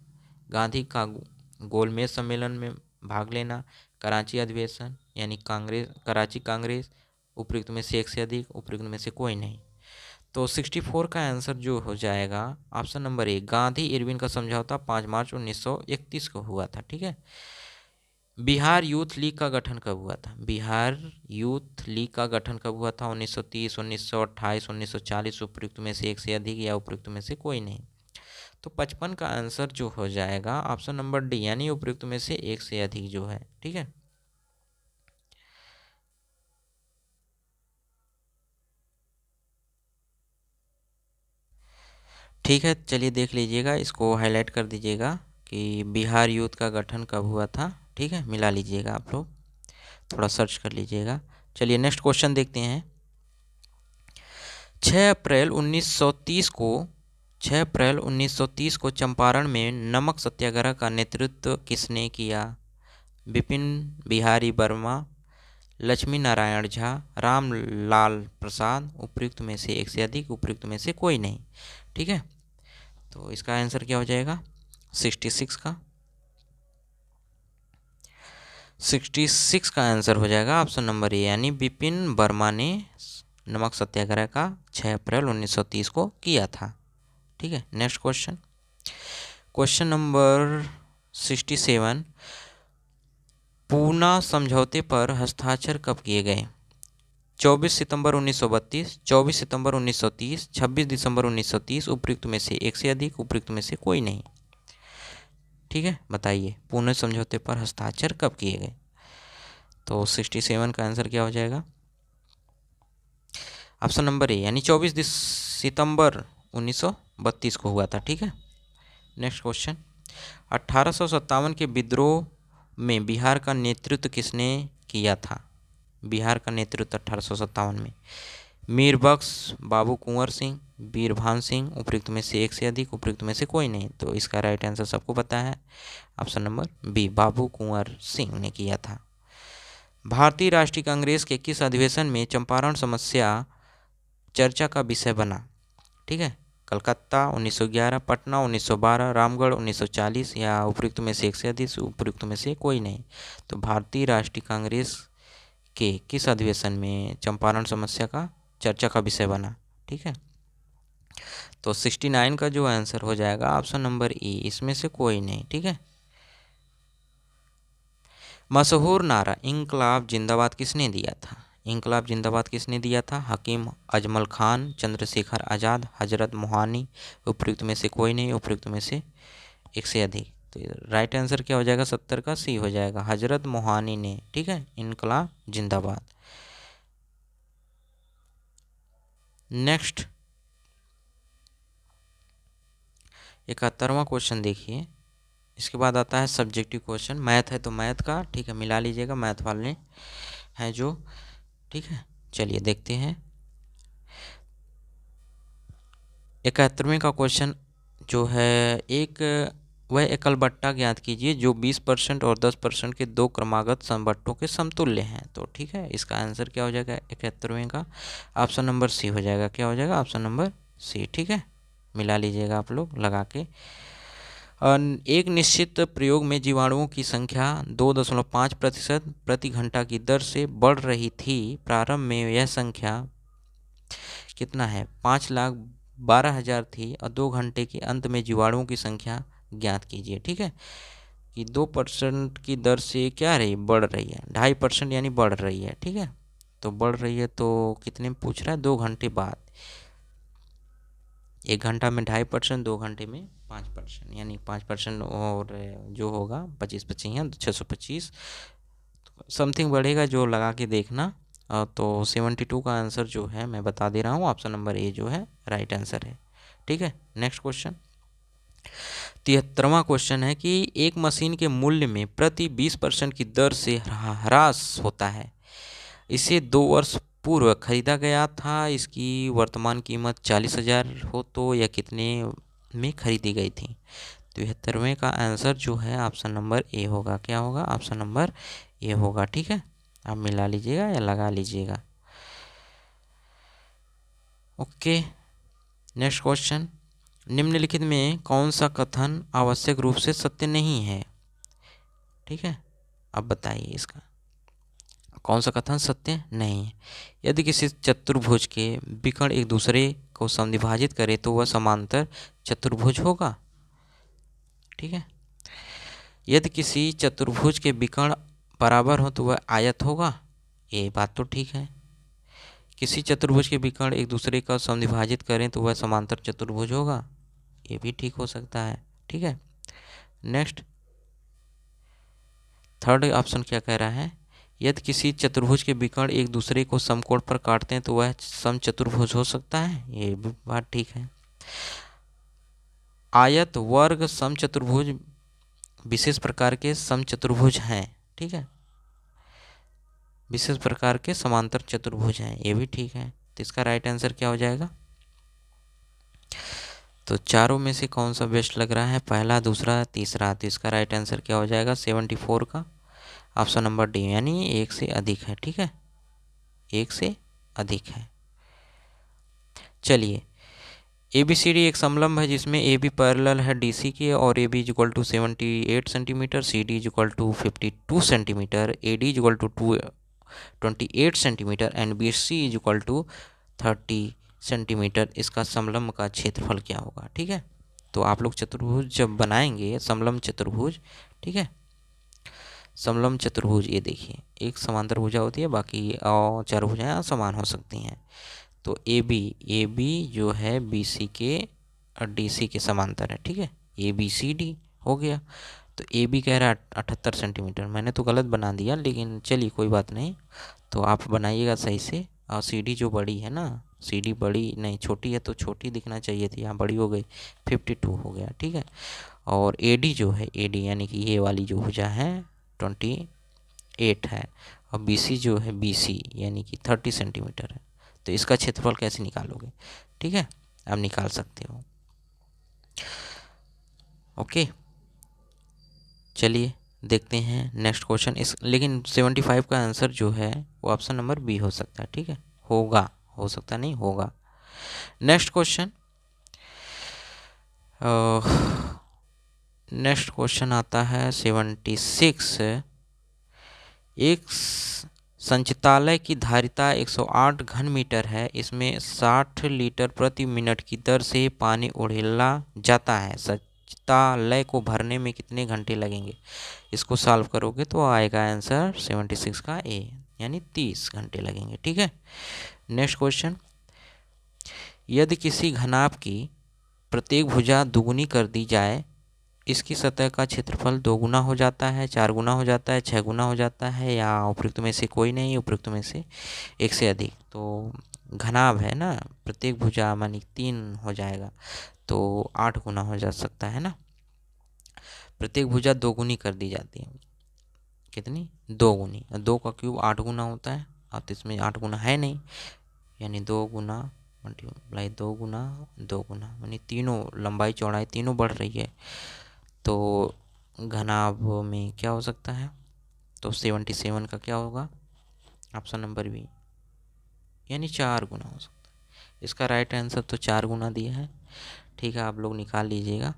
Speaker 1: गांधी का गोलमेज सम्मेलन में भाग लेना, कराची अधिवेशन यानी कराची कांग्रेस, उपयुक्त में से एक से अधिक, उपयुक्त में से कोई नहीं। तो 64 का आंसर जो हो जाएगा ऑप्शन नंबर ए, गांधी इरविन का समझौता 5 मार्च 1931 को हुआ था। ठीक है। बिहार यूथ लीग का गठन कब हुआ था। बिहार यूथ लीग का गठन कब हुआ था 1930, 1928, 1940, उपयुक्त में से एक से अधिक या उपयुक्त में से कोई नहीं। तो 55 का आंसर जो हो जाएगा ऑप्शन नंबर डी, यानी उपयुक्त में से एक से अधिक जो है। ठीक है। ठीक है, चलिए देख लीजिएगा, इसको हाईलाइट कर दीजिएगा कि बिहार यूथ का गठन कब हुआ था। ठीक है, मिला लीजिएगा, आप लोग थोड़ा सर्च कर लीजिएगा। चलिए नेक्स्ट क्वेश्चन देखते हैं। 6 अप्रैल 1930 को चंपारण में नमक सत्याग्रह का नेतृत्व किसने किया। विपिन बिहारी वर्मा, लक्ष्मी नारायण झा, रामलाल प्रसाद, उपयुक्त में से एक से अधिक, उपयुक्त में से कोई नहीं। ठीक है, तो इसका आंसर क्या हो जाएगा 66 का। 66 का आंसर हो जाएगा ऑप्शन नंबर ए, यानी विपिन वर्मा ने नमक सत्याग्रह का 6 अप्रैल 1930 को किया था। ठीक है, next question, question number 67, Poona समझौते पर हस्ताक्षर कब किए गए? 24 सितंबर 1932, 24 सितंबर 1930, 26 दिसंबर 1930, उपयुक्त में से एक से अधिक, उपयुक्त में से कोई नहीं। ठीक है, बताइए पूना समझौते पर हस्ताक्षर कब किए गए? तो 67 का आंसर क्या हो जाएगा ऑप्शन नंबर ए, यानी 24 सितंबर 1932 को हुआ था। ठीक है, नेक्स्ट क्वेश्चन, 1857 के विद्रोह में बिहार का नेतृत्व किसने किया था? बिहार का नेतृत्व 1857 में मीरबख्श, बाबू कुंवर सिंह, बीरभान सिंह, उपयुक्त में से एक से अधिक, उपयुक्त में से कोई नहीं। तो इसका राइट आंसर सबको पता है, ऑप्शन नंबर बी, बाबू कुंवर सिंह ने किया था। भारतीय राष्ट्रीय कांग्रेस के किस अधिवेशन में चंपारण समस्या चर्चा का विषय बना? ठीक है, कलकत्ता 1911, पटना 1912, रामगढ़ 1940, या उपयुक्त में से एक से अधिक, उपयुक्त में से कोई नहीं। तो भारतीय राष्ट्रीय कांग्रेस के किस अधिवेशन में चंपारण समस्या का चर्चा का विषय बना? ठीक है, तो 69 का जो आंसर हो जाएगा ऑप्शन नंबर ई, इसमें से कोई नहीं। ठीक है, मशहूर नारा इंकलाब जिंदाबाद किसने दिया था? इंकलाब जिंदाबाद किसने दिया था? हकीम अजमल खान, चंद्रशेखर आज़ाद, हजरत मोहानी, उपयुक्त में से कोई नहीं, उपयुक्त में से एक से अधिक। तो राइट आंसर क्या हो जाएगा 70 का सी हो जाएगा, हजरत मोहानी ने। ठीक है, इंकलाब जिंदाबाद। नेक्स्ट 71वां क्वेश्चन देखिए, इसके बाद आता है सब्जेक्टिव क्वेश्चन, मैथ है तो मैथ का। ठीक है, मिला लीजिएगा, मैथ वाले हैं जो। ठीक है, चलिए देखते हैं 71वें का क्वेश्चन जो है, वह एकल बट्टा ज्ञात कीजिए जो 20% और 10% के दो क्रमागत समबट्टों के समतुल्य हैं। तो ठीक है, इसका आंसर क्या हो जाएगा 71वें का ऑप्शन नंबर सी हो जाएगा। क्या हो जाएगा ऑप्शन नंबर सी। ठीक है, मिला लीजिएगा आप लोग लगा के। एक निश्चित प्रयोग में जीवाणुओं की संख्या 2.5% प्रति घंटा की दर से बढ़ रही थी। प्रारंभ में यह संख्या कितना है 5,12,000 थी और 2 घंटे के अंत में जीवाणुओं की संख्या ज्ञात कीजिए। ठीक है, कि 2% की दर से क्या रही, बढ़ रही है, 2.5% यानी बढ़ रही है। ठीक है, तो बढ़ रही है तो कितने में पूछ रहा है 2 घंटे बाद। 1 घंटा में 2.5%, 2 घंटे में 5%, यानी 5% और जो होगा 25 हैं 625 समथिंग बढ़ेगा, जो लगा के देखना। तो 72 का आंसर जो है मैं बता दे रहा हूँ, ऑप्शन नंबर ए जो है राइट आंसर है। ठीक है, नेक्स्ट क्वेश्चन 73वां क्वेश्चन है कि एक मशीन के मूल्य में प्रति 20% की दर से ह्रास होता है। इसे 2 वर्ष पूर्व खरीदा गया था। इसकी वर्तमान कीमत 40,000 हो तो यह कितने में खरीदी गई थी? 73वें का आंसर जो है ऑप्शन नंबर ए होगा। क्या होगा ऑप्शन नंबर ए होगा। ठीक है, आप मिला लीजिएगा या लगा लीजिएगा। ओके, नेक्स्ट क्वेश्चन, निम्नलिखित में कौन सा कथन आवश्यक रूप से सत्य नहीं है? ठीक है, अब बताइए इसका कौन सा कथन सत्य नहीं है। यदि किसी चतुर्भुज के विकर्ण एक दूसरे को समद्विभाजित करे तो वह समांतर चतुर्भुज होगा। ठीक है, यदि किसी चतुर्भुज के विकर्ण बराबर हो तो वह आयत होगा। ये बात तो ठीक है। किसी चतुर्भुज के विकर्ण एक दूसरे का समद्विभाजित करें तो वह समांतर चतुर्भुज होगा। ये भी ठीक हो सकता है। ठीक है, नेक्स्ट थर्ड ऑप्शन क्या कह रहा है, यदि किसी चतुर्भुज के विकर्ण एक दूसरे को समकोण पर काटते हैं तो वह समचतुर्भुज हो सकता है। ये भी बात ठीक है। आयत, वर्ग, समचतुर्भुज विशेष प्रकार के समचतुर्भुज हैं। ठीक है, विशेष प्रकार के समांतर चतुर्भुज हैं। ये भी ठीक है। तो इसका राइट आंसर क्या हो जाएगा? तो चारों में से कौन सा बेस्ट लग रहा है, पहला, दूसरा, तीसरा? तो इसका राइट आंसर क्या हो जाएगा 74 का ऑप्शन नंबर डी, यानी एक से अधिक है। ठीक है, एक से अधिक है। चलिए, ए बी सी डी एक समलंब है जिसमें ए बी पैरेलल है डी सी के और A B is equal to 78 centimetre, C D is equal to 52 centimetre, A D is equal to 28 centimetre and B C is equal to 30 centimetre. इसका समलंब का क्षेत्रफल क्या होगा? ठीक है, तो आप लोग चतुर्भुज जब बनाएंगे, समलंब चतुर्भुज, ठीक है, समलंब चतुर्भुज, ये देखिए एक समांतर भुजा होती है, बाकी और चार भुजाएं समान हो सकती हैं। तो ए बी जो है बी सी के और डी सी के समांतर है। ठीक है, ए बी सी डी हो गया। तो ए बी कह रहा है 78 सेंटीमीटर, मैंने तो गलत बना दिया, लेकिन चलिए कोई बात नहीं, तो आप बनाइएगा सही से। और सी डी जो बड़ी है ना, सी डी बड़ी नहीं, छोटी है तो छोटी दिखना चाहिए थी, यहाँ बड़ी हो गई, 52 हो गया। ठीक है, और ए डी जो है, ए डी यानी कि ये वाली जो भुजा है 28 है, और बी सी जो है बी सी यानी कि 30 सेंटीमीटर है। तो इसका क्षेत्रफल कैसे निकालोगे? ठीक है, आप निकाल सकते हो। ओके, चलिए देखते हैं नेक्स्ट क्वेश्चन। इस लेकिन 75 का आंसर जो है वो ऑप्शन नंबर बी हो सकता है। ठीक है, होगा, हो सकता नहीं, होगा। नेक्स्ट क्वेश्चन, नेक्स्ट क्वेश्चन आता है 76। एक संचितालय की धारिता 108 घन मीटर है, इसमें 60 लीटर प्रति मिनट की दर से पानी उड़ेला जाता है। संचितालय को भरने में कितने घंटे लगेंगे? इसको सॉल्व करोगे तो आएगा आंसर 76 का ए, यानी 30 घंटे लगेंगे। ठीक है, नेक्स्ट क्वेश्चन, यदि किसी घनाभ की प्रत्येक भुजा दुगुनी कर दी जाए, इसकी सतह का क्षेत्रफल 2 गुना हो जाता है, 4 गुना हो जाता है, 6 गुना हो जाता है, या उपयुक्त में से कोई नहीं, उपयुक्त में से एक से अधिक। तो घनाभ है ना, प्रत्येक भुजा मानी 3 हो जाएगा, तो 8 गुना हो जा सकता है ना। प्रत्येक भुजा 2 गुनी कर दी जाती है, कितनी? 2 गुनी, 2 का क्यूब 8 गुना होता है, और तो इसमें 8 गुना है नहीं, यानी 2 गुना मल्टीप्लाई 2 गुना 2 गुना, यानी तीनों लंबाई चौड़ाई तीनों बढ़ रही है। तो घनाभ में क्या हो सकता है? तो 77 का क्या होगा? ऑप्शन नंबर बी, यानी 4 गुना हो सकता है। इसका राइट आंसर तो 4 गुना दिया है। ठीक है, आप लोग निकाल लीजिएगा।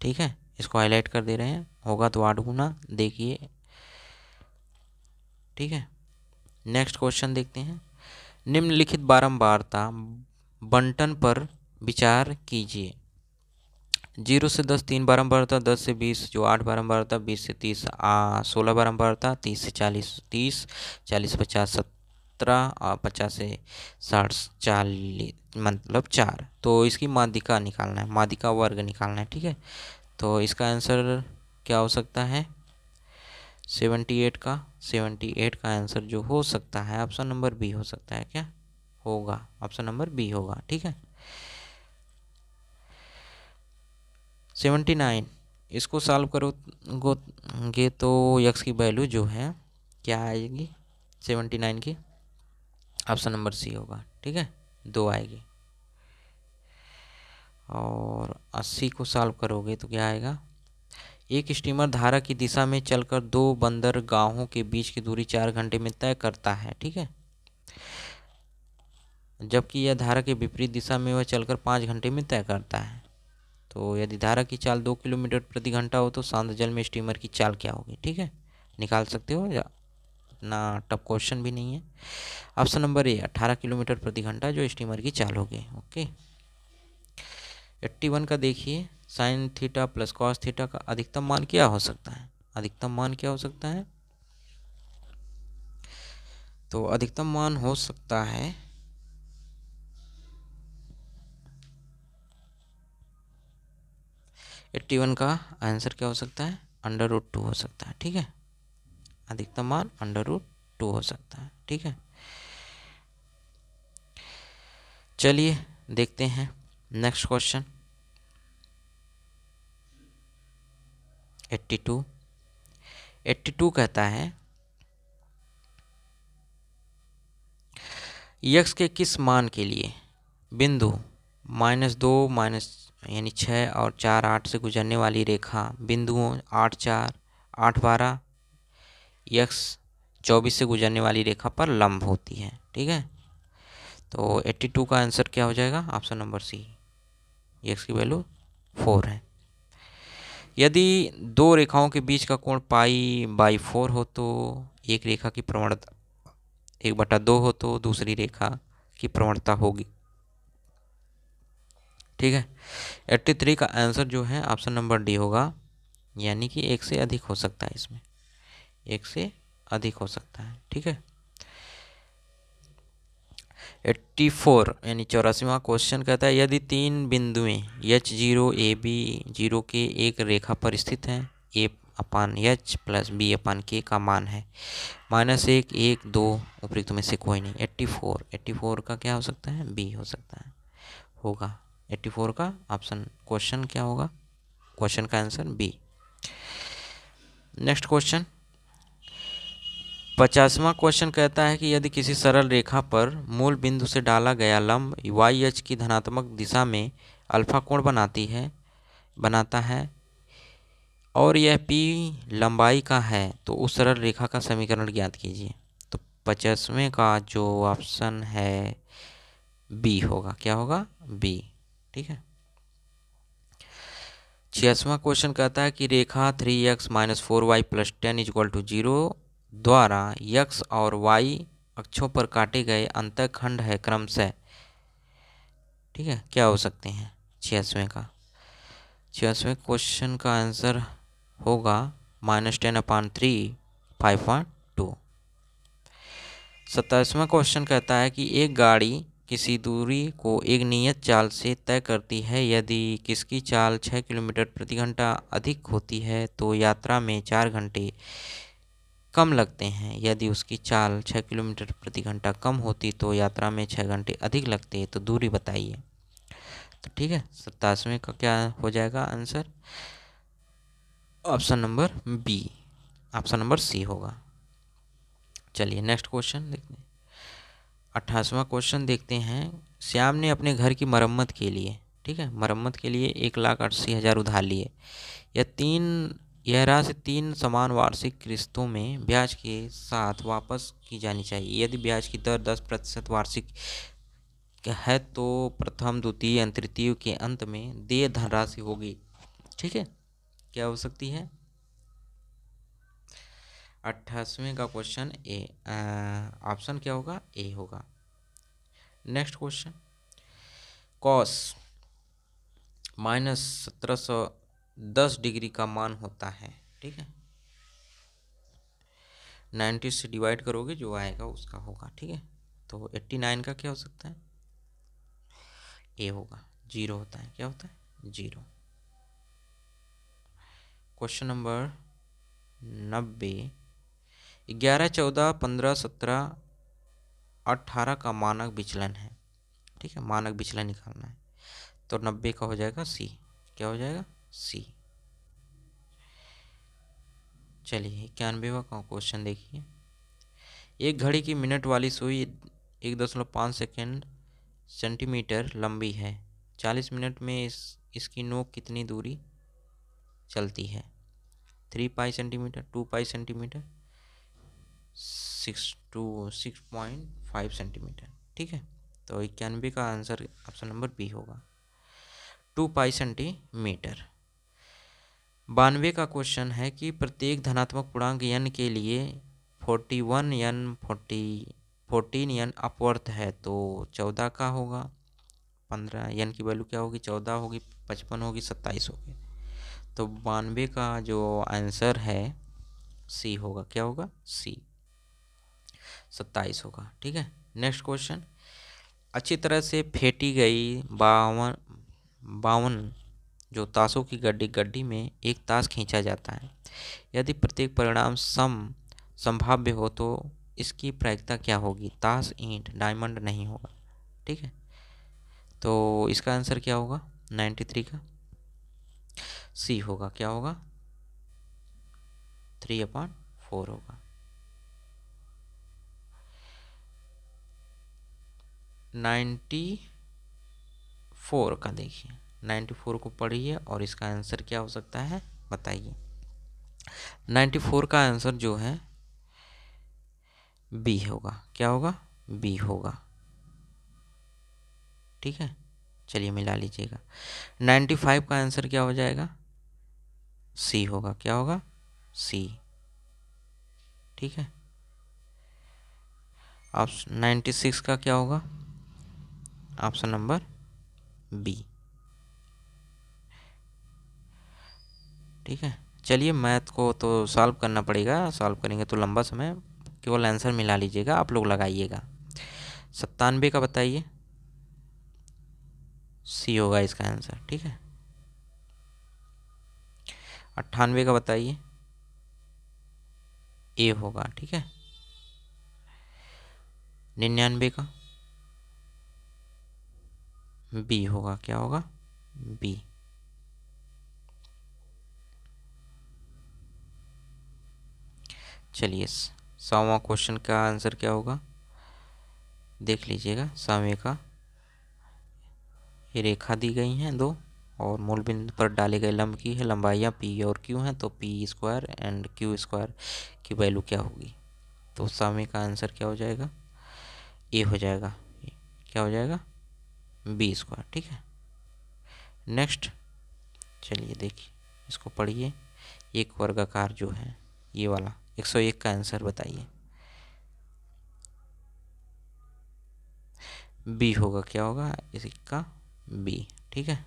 Speaker 1: ठीक है, इसको हाईलाइट कर दे रहे हैं, होगा तो 8 गुना, देखिए। ठीक है, नेक्स्ट क्वेश्चन देखते हैं। निम्नलिखित बारंबारता बंटन पर विचार कीजिए। 0 से 10 3 बारंबारता, 10 से 20 जो 8 बारंबारता, 20 से 30 16 बारंबारता, 30 से 40 30, 40 से 50 17, और 50 से 60 40, मतलब 4। तो इसकी माध्यिका निकालना है, माध्यिका वर्ग निकालना है। ठीक है, तो इसका आंसर क्या हो सकता है? 78 का आंसर जो हो सकता है ऑप्शन नंबर बी हो सकता है। क्या होगा? ऑप्शन नंबर बी होगा। ठीक है, 79, इसको सॉल्व करोगे तो यक्स की वैल्यू जो है क्या आएगी 79 की? ऑप्शन नंबर सी होगा। ठीक है, 2 आएगी। और 80 को सॉल्व करोगे तो क्या आएगा? एक स्टीमर धारा की दिशा में चलकर 2 बंदरगाहों के बीच की दूरी 4 घंटे में तय करता है। ठीक है, जबकि यह धारा के विपरीत दिशा में वह चलकर 5 घंटे में तय करता है। तो यदि धारा की चाल 2 किलोमीटर प्रति घंटा हो तो शांत जल में स्टीमर की चाल क्या होगी? ठीक है, निकाल सकते हो, या इतना टफ क्वेश्चन भी नहीं है। ऑप्शन नंबर ए 18 किलोमीटर प्रति घंटा जो स्टीमर की चाल होगी। ओके, 81 का देखिए, sine theta plus cos theta का अधिकतम मान क्या हो सकता है? अधिकतम मान क्या हो सकता है? तो अधिकतम मान हो सकता है 81 का आंसर क्या हो सकता है? √2 हो सकता है। ठीक है, अधिकतम मान √2 हो सकता है। ठीक है, चलिए देखते हैं नेक्स्ट क्वेश्चन 82 कहता है यक्स के किस मान के लिए बिंदु -2 यानी 6 और 4 8 से गुजरने वाली रेखा बिंदुओं 8 4 8 12 x 24 से गुजरने वाली रेखा पर लंब होती है। ठीक है, तो 82 का आंसर क्या हो जाएगा? ऑप्शन नंबर सी, x की वैल्यू 4 है। यदि दो रेखाओं के बीच का कोण π/4 हो तो एक रेखा की प्रवणता 1/2 हो तो दूसरी रेखा की प्रवणता होगी। ठीक है, 83 का आंसर जो है ऑप्शन नंबर डी होगा, यानी कि एक से अधिक हो सकता है, इसमें एक से अधिक हो सकता है। ठीक है, 84 यानी 84वां क्वेश्चन कहता है यदि तीन बिंदुएं H0 AB0 के एक रेखा पर स्थित हैं, A/H प्लस B/K का मान है -1 1 2 उपरोक्त में से कोई नहीं। 84 का क्या हो सकता है? बी हो सकता है, होगा 84 का ऑप्शन। क्वेश्चन क्या होगा? क्वेश्चन का आंसर बी। नेक्स्ट क्वेश्चन 50वां क्वेश्चन कहता है कि यदि किसी सरल रेखा पर मूल बिंदु से डाला गया लंब YH की धनात्मक दिशा में अल्फा कोण बनाता है और यह P लंबाई का है तो उस सरल रेखा का समीकरण ज्ञात कीजिए। तो 50वें का जो ऑप्शन है बी होगा। क्या होगा? बी। ठीक है, 86वां क्वेश्चन कहता है कि रेखा 3x - 4y + 10 = 0 द्वारा x और y अक्षों पर काटे गए अंतःखंड है क्रमशः। ठीक है, क्या हो सकते हैं? 86वें क्वेश्चन का आंसर होगा -10/3 5.2। 27वां क्वेश्चन कहता है कि एक गाड़ी किसी दूरी को एक नियत चाल से तय करती है, यदि किसकी चाल 6 किलोमीटर प्रति घंटा अधिक होती है तो यात्रा में 4 घंटे कम लगते हैं, यदि उसकी चाल 6 किलोमीटर प्रति घंटा कम होती तो यात्रा में 6 घंटे अधिक लगते, तो दूरी बताइए। तो ठीक है, 27वें का क्या हो जाएगा answer? Option number B, option number C होगा। चलिए नेक्स्ट क्वेश्चन देखते हैं। 28वां क्वेश्चन देखते हैं। श्याम ने अपने घर की मरम्मत के लिए, ठीक है, मरम्मत के लिए 1,80,000 उधार लिए। यह राशि 3 समान वार्षिक किस्तों में ब्याज के साथ वापस की जानी चाहिए। यदि ब्याज की दर 10% वार्षिक है तो प्रथम, द्वितीय एवं तृतीय के अंत में देय धनराशि होगी। ठीक है, क्या हो सकती है? 28वें का क्वेश्चन ए, ऑप्शन क्या होगा? ए होगा। नेक्स्ट क्वेश्चन कॉस -1710 डिग्री का मान होता है। ठीक है, 90 से डिवाइड करोगे जो आएगा उसका होगा। ठीक है, तो 89 का क्या हो सकता है? ए होगा, 0 होता है। क्या होता है? 0। क्वेश्चन नंबर 90 11 14 15 17 18 का मानक विचलन है। ठीक है, मानक विचलन निकालना है तो 90 का हो जाएगा सी। क्या हो जाएगा? सी। चलिए 91वां का क्वेश्चन देखिए। एक घड़ी की मिनट वाली सुई 1.5 सेंटीमीटर लंबी है। 40 मिनट में इसकी नोक कितनी दूरी चलती है? 3 पाई सेंटीमीटर, 2 पाई सेंटीमीटर, 6.5 सेंटीमीटर। ठीक है, तो 91 का आंसर ऑप्शन नंबर बी होगा, 2 पाई सेंटीमीटर। 92 का क्वेश्चन है कि प्रत्येक धनात्मक पूर्णांक n के लिए 14 n अपवर्त है तो 14 का होगा, 15 n की वैल्यू क्या होगी? 14 होगी, 55 होगी, 27 होगी। तो 92 का जो आंसर है सी होगा। क्या होगा? सी, 27 होगा। ठीक है, नेक्स्ट क्वेश्चन अच्छी तरह से फेंटी गई 52 जो ताशों की गड्डी में एक ताश खींचा जाता है। यदि प्रत्येक परिणाम संभाव्य हो तो इसकी प्रायिकता क्या होगी? ताश, ईंट, डायमंड नहीं होगा। ठीक है, तो इसका आंसर क्या होगा? 93 का सी होगा। क्या होगा? 3/4 होगा। 94 का देखिए, 94 को पढ़िए और इसका आंसर क्या हो सकता है बताइए। 94 का आंसर जो है बी होगा। क्या होगा? बी होगा। ठीक है, चलिए मिला लीजिएगा। 95 का आंसर क्या हो जाएगा? सी होगा। क्या होगा? सी। ठीक है, ऑप्शन 96 का क्या होगा? Option number B. ठीक है, चलिए मैथ को तो सॉल्व करना पड़ेगा, सॉल्व करेंगे तो लंबा समय, केवल आंसर मिला लीजिएगा, आप लोग लगाइएगा। 97 का बताइए। सी होगा इसका आंसर। ठीक है, 98 का बताइए। ए होगा। ठीक है, 99 का बी होगा। क्या होगा? बी। चलिए 100वां क्वेश्चन का आंसर क्या होगा देख लीजिएगा। 100वें का, ये रेखा दी गई हैं दो और मूल बिंदु पर डाले गए लंब की है लंबाइयाँ पी और क्यू हैं, तो P square and Q square की वैल्यू क्या होगी? तो 100वें का आंसर क्या हो जाएगा? ए हो जाएगा। क्या हो जाएगा? B square. ठीक है, नेक्स्ट चलिए देखिए, इसको पढ़िए। एक वर्गाकार जो है ये वाला 101 का आंसर बताइए। बी होगा। क्या होगा इसका? बी। ठीक है,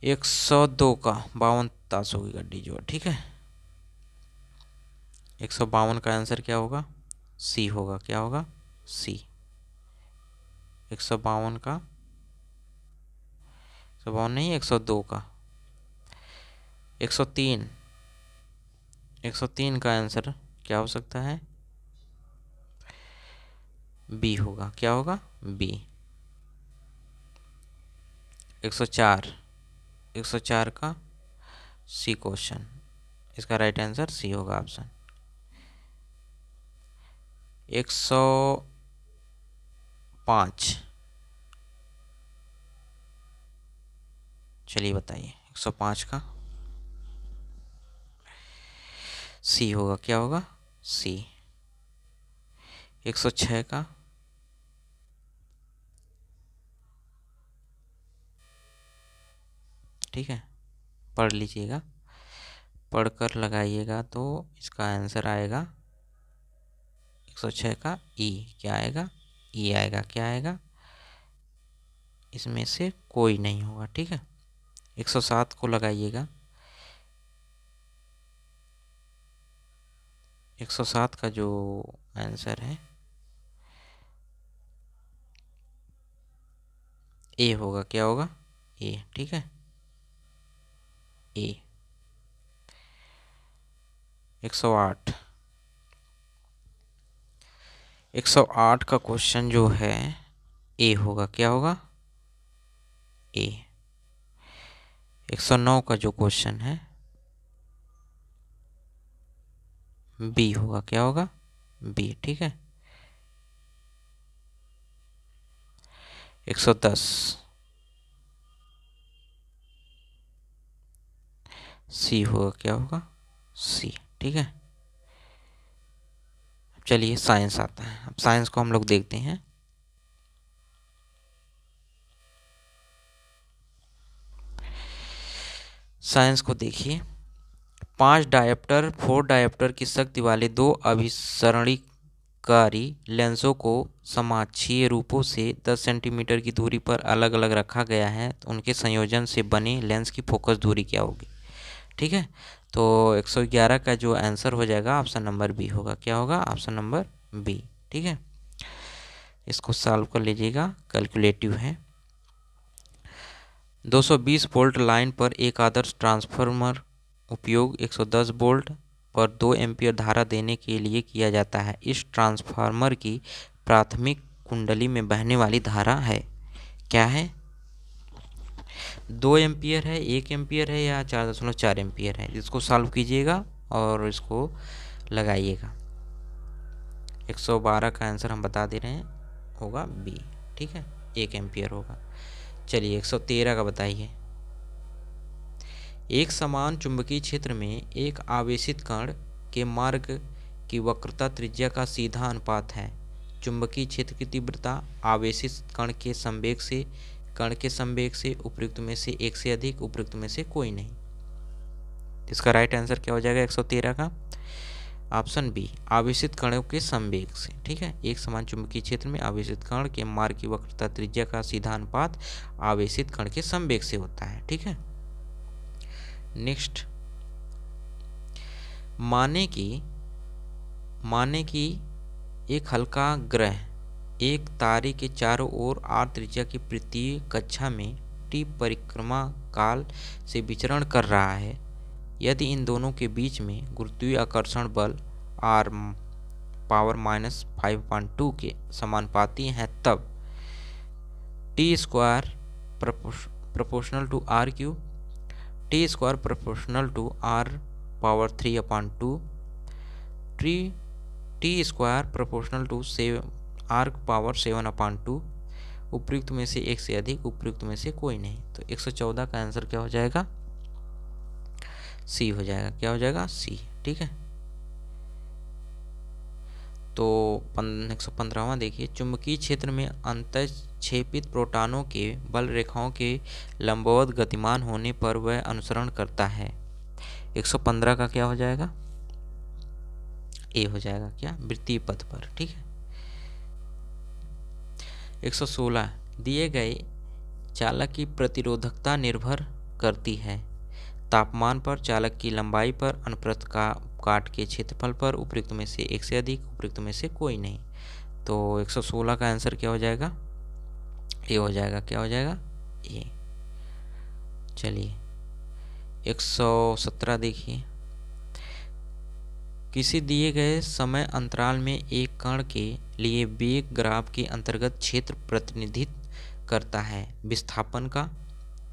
Speaker 1: 102 का 52 तासों की गड्डी जो है। ठीक है, 152 का आंसर क्या होगा? सी होगा। क्या होगा? सी। 152 का, 152 नहीं, 102 का, 103, 103 का आंसर क्या हो सकता है? बी होगा। क्या होगा? बी। 104, 104 का सी क्वेश्चन, इसका राइट आंसर सी होगा ऑप्शन। 105, चलिए बताइए। 105 का सी होगा। क्या होगा? सी। 106 का ठीक है, पढ़ लीजिएगा, पढ़कर लगाइएगा तो इसका आंसर आएगा 106 का ई। क्या आएगा? ई आएगा। क्या आएगा? इसमें से कोई नहीं होगा। ठीक है, 107 को लगाइएगा। 107 का जो आंसर है ए होगा। क्या होगा? ए। ठीक है, ए। 108, 108 का क्वेश्चन जो है ए होगा। क्या होगा? ए। 109 का जो क्वेश्चन है बी होगा। क्या होगा? बी। ठीक है, 110 सी होगा। क्या होगा? सी। ठीक है, चलिए साइंस आता है। अब साइंस को हम लोग देखते हैं। साइंस को देखिए। 5 डायोप्टर 4 डायोप्टर की शक्ति वाले दो अभिसरणिकारी लेंसों को समाक्षीय रूपों से 10 सेंटीमीटर की दूरी पर अलग अलग रखा गया है, तो उनके संयोजन से बने लेंस की फोकस दूरी क्या होगी? ठीक है, तो 111 का जो आंसर हो जाएगा ऑप्शन नंबर बी होगा। क्या होगा? Option number B. ठीक है, इसको सॉल्व कर लीजिएगा, कैलकुलेटिव है। 220 वोल्ट लाइन पर एक आदर्श ट्रांसफार्मर उपयोग 110 वोल्ट पर 2 एम्पीयर धारा देने के लिए किया जाता है। इस ट्रांसफार्मर की प्राथमिक कुंडली में बहने वाली धारा है। क्या है? 2 एम्पीयर है, 1 एम्पीयर है या 4.4 एम्पीयर है? इसको सॉल्व कीजिएगा और इसको लगाइएगा। 112 का आंसर हम बता दे रहे हैं होगा बी। ठीक है, 1 एम्पीयर होगा। चलिए 113 का बताइए। एक समान चुंबकीय क्षेत्र में एक आवेशित कण के मार्ग की वक्रता त्रिज्या का सीधा अनुपात है। चुंबकीय क्षेत्र की तीव्रता आवेशित कण के संवेग से उपयुक्त में से एक से अधिक, उपयुक्त में से कोई नहीं। इसका राइट आंसर क्या हो जाएगा 113 का? ऑप्शन बी, आवेशित कणों के संवेग से। ठीक है, एक समान चुंबकीय क्षेत्र में आवेशित कण के मार्ग की वक्रता त्रिज्या का सीधा अनुपात आवेशित कण के संवेग से होता है। ठीक है, नेक्स्ट, माने कि एक हल्का ग्रह एक तारे के चारों ओर r त्रिज्या की वृत्तीय कक्षा में t परिक्रमा काल से विचरण कर रहा है। यदि इन दोनों के बीच में गुरुत्वीय आकर्षण बल r पावर -5/2 के समानुपाती हैं, तब t square proportional to r cube, t square proportional to r power 3/2, t square proportional to r power 7/2, उपयुक्त में से एक से अधिक, उपयुक्त में से कोई नहीं। तो 114 का आंसर क्या हो जाएगा? सी हो जाएगा। क्या हो जाएगा? सी। ठीक है, तो 115वां देखिए, चुंबकीय क्षेत्र में अंतःक्षेपित प्रोटॉनों के बल रेखाओं के लंबवत गतिमान होने पर वह अनुसरण करता है। 115 का क्या हो जाएगा? ए हो जाएगा। क्या? वृत्तीय पथ पर। ठीक है, 116, दिए गए चालक की प्रतिरोधकता निर्भर करती है तापमान पर, चालक की लंबाई पर, अनुप्रस्थ काट के क्षेत्रफल पर, उपयुक्त में से एक से अधिक, उपयुक्त में से कोई नहीं। तो 116 का आंसर क्या हो जाएगा? ए हो जाएगा। क्या हो जाएगा? ए। चलिए 117 देखिए, किसी दिए गए समय अंतराल में एक कण के लिए वेग ग्राफ के अंतर्गत क्षेत्र प्रतिनिधित्व करता है विस्थापन का,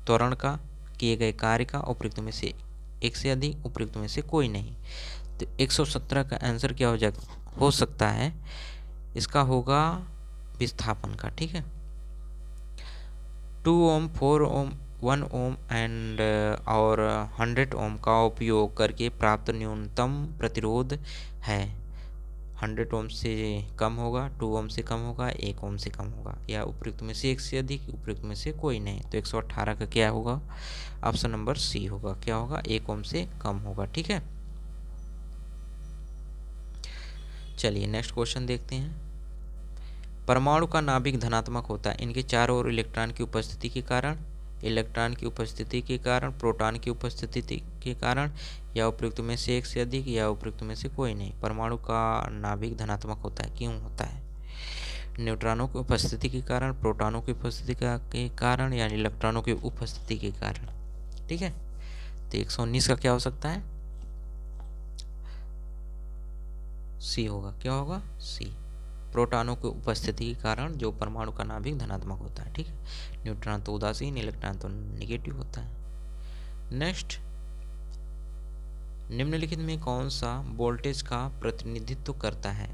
Speaker 1: त्वरण का, किए गए कार्य का, उपयुक्त में से एक से अधिक, उपयुक्त में से कोई नहीं। तो 117 का आंसर क्या हो सकता है? इसका होगा विस्थापन का। ठीक है, 2 ओम, 4 ओम, 1 ओम एंड और 100 ओम का उपयोग करके प्राप्त न्यूनतम प्रतिरोध है। 100 ओम से कम होगा, 2 ओम से कम होगा, 1 ओम से कम होगा, या उपयुक्त में से एक से अधिक, उपयुक्त में से कोई नहीं। तो 118 का क्या होगा? ऑप्शन नंबर सी होगा। क्या होगा? 1 ओम से कम होगा। ठीक है, चलिए नेक्स्ट क्वेश्चन देखते हैं। परमाणु का नाभिक धनात्मक होता है इनके चारों ओर इलेक्ट्रॉन की उपस्थिति के कारण, इलेक्ट्रॉन की उपस्थिति के कारण, प्रोटॉन की उपस्थिति के कारण, या उपयुक्त में से एक से अधिक, या उपयुक्त में से कोई नहीं। परमाणु का नाभिक धनात्मक होता है, क्यों होता है? न्यूट्रॉनों की उपस्थिति के कारण, प्रोटॉनों की उपस्थिति के कारण, या इलेक्ट्रॉनों की उपस्थिति के कारण। ठीक है, तो 119 का क्या हो सकता है? सी होगा। क्या होगा? सी, प्रोटॉनों की उपस्थिति के कारण जो परमाणु का नाभिक धनात्मक होता है। ठीक है, न्यूट्रॉन तो उदासीन, इलेक्ट्रॉन तो नेगेटिव होता है। नेक्स्ट, निम्नलिखित में कौन सा वोल्टेज का प्रतिनिधित्व करता है?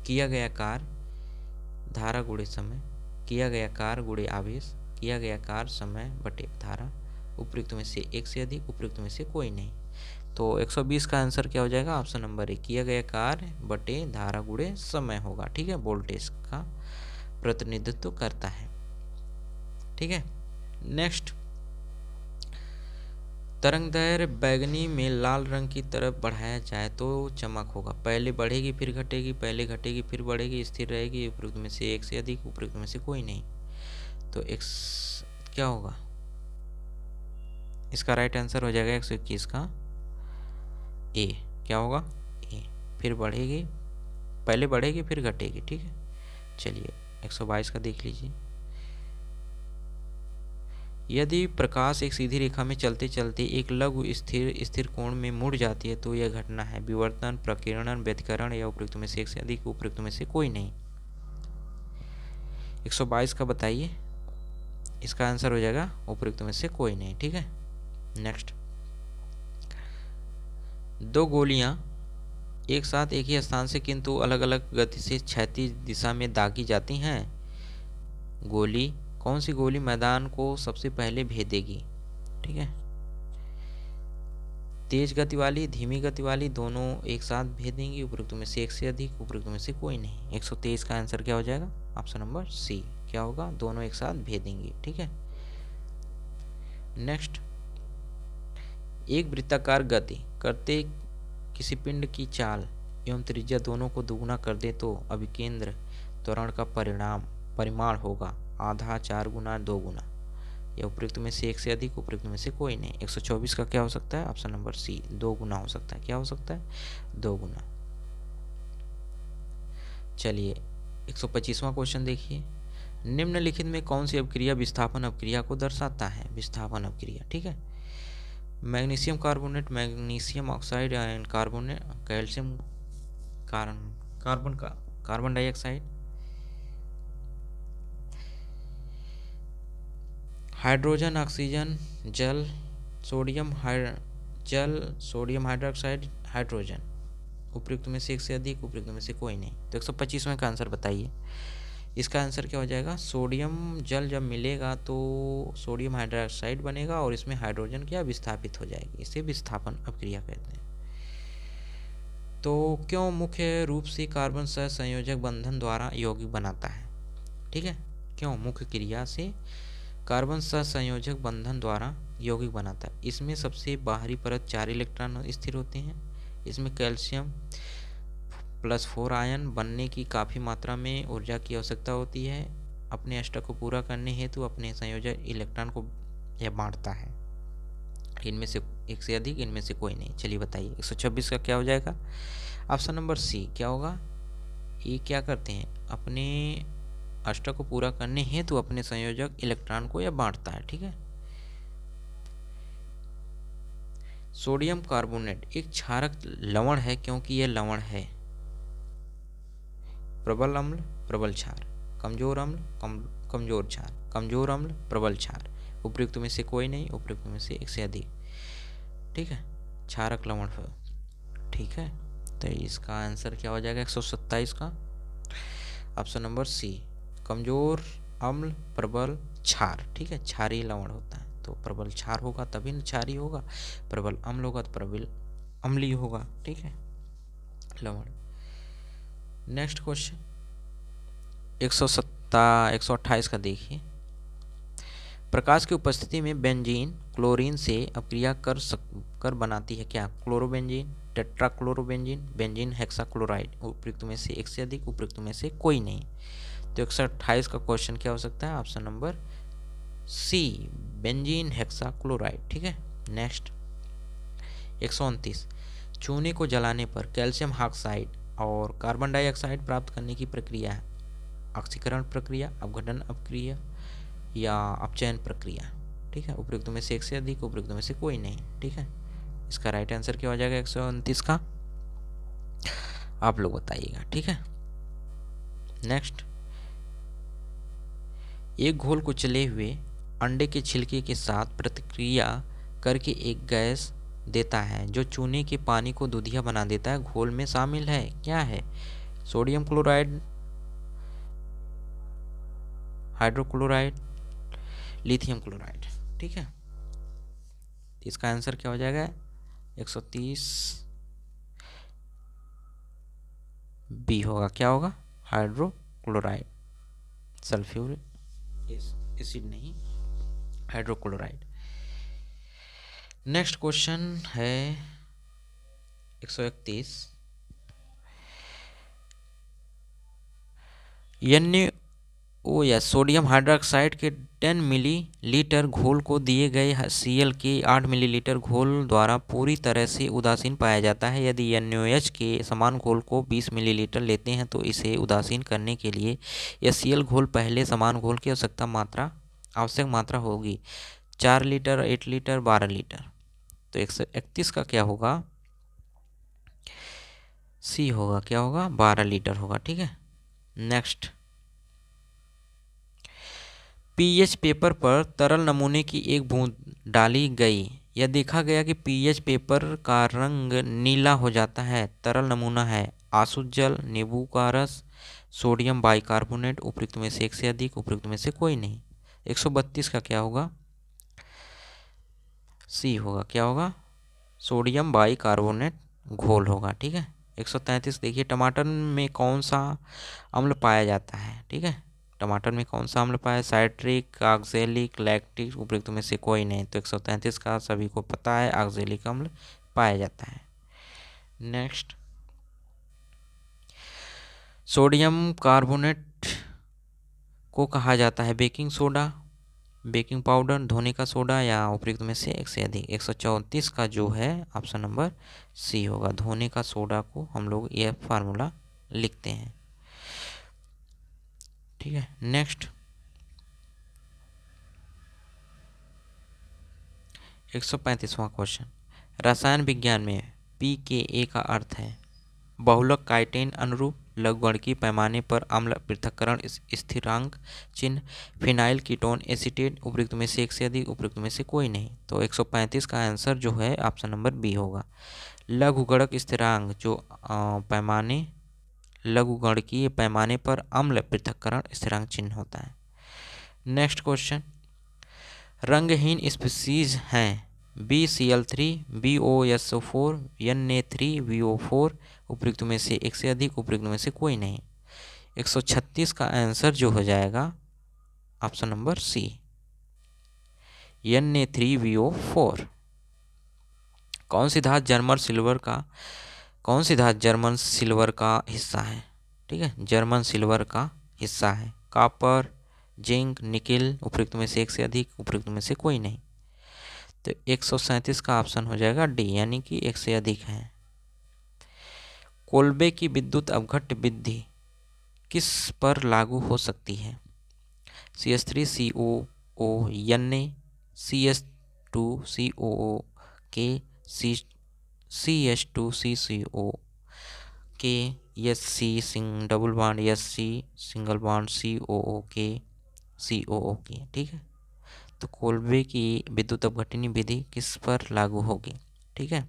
Speaker 1: किया गया कार्य धारा गुणे समय, किया गया कार्य गुणे आवेश, किया गया कार्य समय बटे धारा, उपयुक्त में से एक से अधिक, उपयुक्त में से कोई नहीं। तो 120 का आंसर क्या हो जाएगा? ऑप्शन नंबर ए, किया गया कार्य बटे धारा गुणे समय होगा। ठीक है, वोल्टेज का प्रतिनिधित्व करता है। ठीक है, नेक्स्ट, तरंगदैर्घ्य बैगनी में लाल रंग की तरफ बढ़ाया जाए तो चमक होगा। पहले बढ़ेगी फिर घटेगी, पहले घटेगी फिर बढ़ेगी, स्थिर रहेगी, उपयुक्त में से एक से अधिक, उपयुक्त में से कोई नहीं। तो क्या होगा? इसका राइट आंसर हो जाएगा 121 का ए। क्या होगा? ए। फिर बढ़ेगी, पहले बढ़ेगी फिर घटेगी। ठीक है, चलिए 122 का देख लीजिए। यदि प्रकाश एक सीधी रेखा में चलते चलते एक लघु स्थिर कोण में मुड़ जाती है तो यह घटना है विवर्तन, प्रकीर्णन, व्यतिकरण, या उपयुक्त में से एक से अधिक, उपयुक्त में से कोई नहीं। 122 का बताइए। इसका आंसर हो जाएगा उपयुक्त में से कोई नहीं। ठीक है, नेक्स्ट, दो गोलियां एक साथ एक ही स्थान से किंतु अलग अलग गति से क्षैतिज दिशा में दागी जाती हैं। गोली कौन सी गोली मैदान को सबसे पहले भेदेगी? ठीक है, तेज गति वाली, धीमी गति वाली, दोनों एक साथ भेदेंगी, उपरोक्त में से एक से अधिक, उपरोक्त में से कोई नहीं। 123 का आंसर क्या हो जाएगा? Option number C. क्या होगा? दोनों एक साथ भेदेंगी। ठीक है, नेक्स्ट, एक वृत्ताकार गति करते किसी पिंड की चाल एवं त्रिज्या दोनों को दुगुना कर दे तो अभिकेंद्र त्वरण का परिमाण होगा आधा, 4 गुना, 2 गुना, या उपयुक्त में से एक से अधिक, उपयुक्त में से कोई नहीं। 124 का क्या हो सकता है? ऑप्शन नंबर सी, 2 गुना हो सकता है। क्या हो सकता है? 2 गुना। चलिए 125वां क्वेश्चन देखिए, निम्नलिखित में कौन सी अपक्रिया विस्थापन अपक्रिया को दर्शाता है? विस्थापन अपक्रिया। ठीक है, magnesium carbonate, magnesium oxide and carbonate, calcium carbon dioxide, hydrogen, oxygen, जल, सोडियम हाइड्रोक्साइड, हाइड्रोजन, उपयुक्त में से एक से अधिक, उपयुक्त में से कोई नहीं। तो 125वें का आंसर बताइए। इसका आंसर क्या हो जाएगा? सोडियम जल जब मिलेगा तो सोडियम हाइड्रोक्साइड बनेगा और इसमें हाइड्रोजन क्या विस्थापित हो जाएगी, इसे विस्थापन अपक्रिया कहते हैं। तो क्यों मुख्य रूप से कार्बन सहसंयोजक बंधन द्वारा यौगिक बनाता है? ठीक है, क्यों मुख्य क्रिया से कार्बन सहसंयोजक बंधन द्वारा यौगिक बनाता है? इसमें सबसे बाहरी परत 4 इलेक्ट्रॉन स्थिर होते हैं। इसमें कैल्शियम +4 आयन बनने की काफ़ी मात्रा में ऊर्जा की आवश्यकता होती है। अपने अष्टक को पूरा करने हेतु अपने संयोजक इलेक्ट्रॉन को यह बांटता है। इनमें से एक से अधिक, इनमें से कोई नहीं। चलिए बताइए 126 का क्या हो जाएगा? Option number C. क्या होगा? ये क्या करते हैं? अपने अष्टक को पूरा करने हेतु अपने संयोजक इलेक्ट्रॉन को यह बांटता है। ठीक है, सोडियम कार्बोनेट एक क्षारक लवण है क्योंकि यह लवण है। प्रबल अम्ल, प्रबल क्षार, कमजोर अम्ल, कमजोर क्षार, कमजोर अम्ल, प्रबल क्षार, उपयुक्त में से कोई नहीं, उपयुक्त में से एक से अधिक। ठीक है, क्षारक लवण है। ठीक है, तो इसका आंसर क्या हो जाएगा 127 का? ऑप्शन नंबर सी, कमजोर अम्ल, प्रबल क्षार। ठीक है, क्षारीय लवण होता है तो प्रबल क्षार होगा तभी न क्षारीय होगा, प्रबल अम्ल होगा तो प्रबल अम्लीय होगा। ठीक है, लवण। नेक्स्ट क्वेश्चन 128 का देखिए, प्रकाश की उपस्थिति में बेंजीन क्लोरीन से अपक्रिया कर बनाती है क्या? क्लोरोबेंजीन, टेट्राक्लोरोबेंजीन, बेंजीन हेक्साक्लोराइड, उपयुक्त में से एक से अधिक, उपयुक्त में से कोई नहीं। तो 128 का क्वेश्चन क्या हो सकता है? Option number C, benzene hexachloride. ठीक है, नेक्स्ट 129, चूने को जलाने पर कैल्शियम हाइड्रोक्साइड और कार्बन डाइऑक्साइड प्राप्त करने की प्रक्रिया है ऑक्सीकरण प्रक्रिया, अपघटन अपक्रिया या अपचयन प्रक्रिया। ठीक है, उपयुक्त में से एक से अधिक, उपयुक्त में से कोई नहीं। ठीक है, इसका राइट आंसर क्या हो जाएगा 129 का? आप लोग बताइएगा। ठीक है, नेक्स्ट, एक घोल को चले हुए अंडे के छिलके के साथ प्रतिक्रिया करके एक गैस देता है जो चूने के पानी को दूधिया बना देता है। घोल में शामिल है क्या है? Sodium chloride, hydrochloride, lithium chloride. ठीक है, इसका आंसर क्या हो जाएगा 130 बी होगा। क्या होगा? हाइड्रोक्लोराइड, सल्फ्यूरिक एसिड नहीं, हाइड्रोक्लोराइड। नेक्स्ट क्वेश्चन है 131, NaO या सोडियम हाइड्रोक्साइड के 10 मिलीलीटर घोल को दिए गए Cl के 8 मिलीलीटर घोल द्वारा पूरी तरह से उदासीन पाया जाता है। यदि NaOH के समान घोल को 20 मिलीलीटर लेते हैं तो इसे उदासीन करने के लिए यह Cl घोल पहले समान घोल की आवश्यक मात्रा होगी 4 लीटर, 8 लीटर, 12 लीटर। तो 131 का क्या होगा? सी होगा। क्या होगा? 12 लीटर होगा। ठीक है, नेक्स्ट, पीएच पेपर पर तरल नमूने की एक बूंद डाली गई, यह देखा गया कि पीएच पेपर का रंग नीला हो जाता है। तरल नमूना है आसुत जल, नींबू का रस, सोडियम बाइकार्बोनेट, उपयुक्त में से एक से अधिक, उपयुक्त में से कोई नहीं। 132 का क्या होगा? सी होगा। क्या होगा? सोडियम बाइकार्बोनेट घोल होगा। ठीक है। 133 देखिए, टमाटर में कौन सा अम्ल पाया जाता है? ठीक है, टमाटर में कौन सा अम्ल पाया? साइट्रिक, ऑक्जेलिक, लैक्टिक, उपयुक्त में से कोई नहीं। तो 133 का सभी को पता है, ऑक्जेलिक अम्ल पाया जाता है। नेक्स्ट, सोडियम कार्बोनेट को कहा जाता है बेकिंग सोडा, बेकिंग पाउडर, धोने का सोडा या उपयुक्त में से एक से अधिक। 134 का जो है ऑप्शन नंबर सी होगा। धोने का सोडा को हम लोग यह फार्मूला लिखते हैं। ठीक है। नेक्स्ट, 135वां क्वेश्चन, रसायन विज्ञान में pKa का अर्थ है बहुलक काइटेन अनुरूप, लघुगणकीय पैमाने पर अम्ल पृथक्करण स्थिरांक चिन्ह, फिनाइल कीटोन एसीटेट, उपयुक्त में से एक से अधिक, उपयुक्त में से कोई नहीं। तो 135 का आंसर जो है ऑप्शन नंबर बी होगा। लघुगणक स्थिरांक जो पैमाने, लघुगणकीय पैमाने पर अम्ल पृथक्करण स्थिरांक चिन्ह होता है। नेक्स्ट क्वेश्चन, रंगहीन स्पीसीज हैं BCl3, BOSO4, Na3VO4, उपयुक्त में से एक से अधिक, उपयुक्त में से कोई नहीं। 136 का आंसर जो हो जाएगा ऑप्शन नंबर सी, Na3VO4। कौन सी धातु जर्मन सिल्वर का हिस्सा है? ठीक है, जर्मन सिल्वर का हिस्सा है। कॉपर, जिंक, निकिल, उपयुक्त में से एक से अधिक, उपयुक्त में से कोई नहीं। तो 137 का ऑप्शन हो जाएगा डी, यानी कि एक से अधिक है। कोल्बे की विद्युत अपघट्य विधि किस पर लागू हो सकती है? CH3COO, Na, CH2COO के, CH2CCO के, SC double bond SC single bond COO के, COO के। ठीक है, तो कोल्बे की विद्युत अपघटनी विधि किस पर लागू होगी? ठीक है,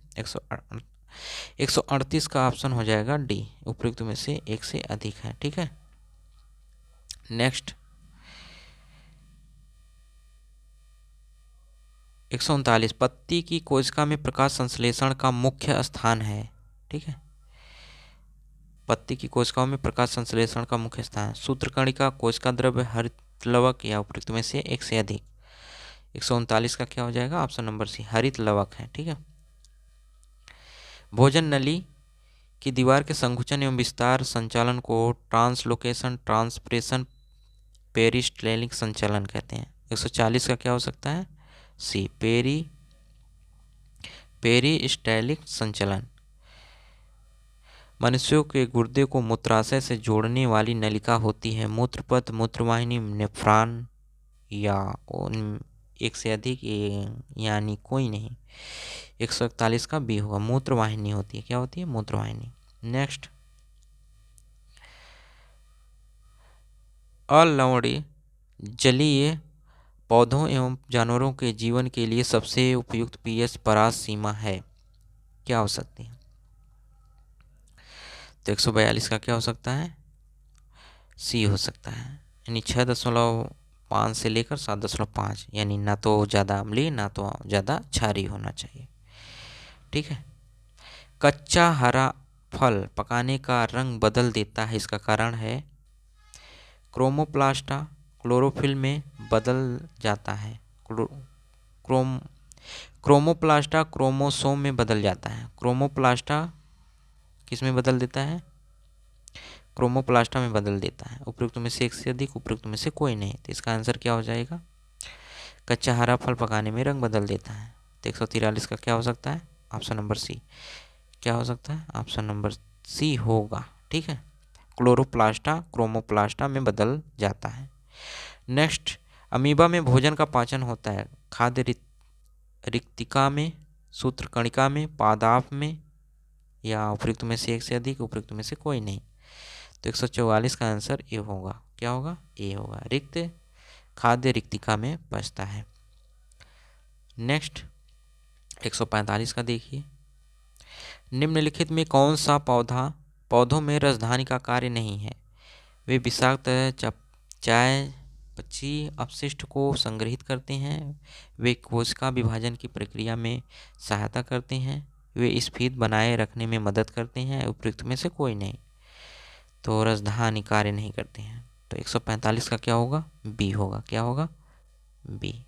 Speaker 1: 138 का ऑप्शन हो जाएगा डी, उपयुक्त में से एक से अधिक है। ठीक है। नेक्स्ट, 139, पत्ती की कोशिका में प्रकाश संश्लेषण का मुख्य स्थान है। ठीक है, पत्ती की कोशिकाओं में प्रकाश संश्लेषण का मुख्य स्थान, सूत्रकणिका, कोशिका द्रव्य, हरित लवक या उपयुक्त में से एक से अधिक। 139 का क्या हो जाएगा? ऑप्शन नंबर सी, हरित लवक है। ठीक है। भोजन नली की दीवार के संकुचन एवं विस्तार संचालन को ट्रांसलोकेशन, ट्रांसप्रेशन, पेरिस्टाल्टिक संचालन कहते हैं। 140 का क्या हो सकता है? सी, पेरिस्टाल्टिक संचालन। मनुष्यों के गुर्दे को मूत्राशय से जोड़ने वाली नलिका होती है मूत्रपथ, मूत्रवाहिनी, नेफ्रॉन या एक से अधिक, यानी कोई नहीं। 141 का बी होगा, मूत्रवाहिनी होती है। क्या होती है? मूत्रवाहिनी। नेक्स्ट, अलवणीय जलीय पौधों एवं जानवरों के जीवन के लिए सबसे उपयुक्त pH परास सीमा है, क्या हो सकती है? तो 142 का क्या हो सकता है? सी हो सकता है, यानी 6.5 से लेकर 7.5, यानी ना तो ज़्यादा अम्लीय ना तो ज़्यादा क्षारीय होना चाहिए। ठीक है। कच्चा हरा फल पकाने का रंग बदल देता है, इसका कारण है क्रोमोप्लास्टा क्लोरोफिल में बदल जाता है। क्रोमोप्लास्टा क्रोमोसोम में बदल जाता है। क्रोमोप्लास्टा किस में बदल देता है? क्रोमोप्लास्टा में बदल देता है। उपयुक्त में से एक से अधिक, उपयुक्त में से कोई नहीं। तो इसका आंसर क्या हो जाएगा? कच्चा हरा फल पकाने में रंग बदल देता है। तो 143 का क्या हो सकता है? Option number C. क्या हो सकता है? ऑप्शन नंबर सी होगा। ठीक है, क्लोरोप्लास्टा क्रोमोप्लास्टा में बदल जाता है। नेक्स्ट, अमीबा में भोजन का पाचन होता है खाद्य रिक्तिका में, सूत्रकणिका में, पादाप में या उपयुक्त में से एक से अधिक, उपयुक्त में से कोई नहीं। तो 144 का आंसर ए होगा। क्या होगा? ए होगा, रिक्त खाद्य रिक्तिका में पचता है। नेक्स्ट, 145 का देखिए, निम्नलिखित में कौन सा पौधों में राजधानी का कार्य नहीं है? वे विषाक्त चाय अपक्षयी अपशिष्ट को संग्रहित करते हैं, वे कोशिका विभाजन की प्रक्रिया में सहायता करते हैं, वे स्फीत बनाए रखने में मदद करते हैं, उपयुक्त में से कोई नहीं। तो रसदाह हानि कार्य नहीं करते हैं। तो 145 का क्या होगा? बी होगा। क्या होगा? बी।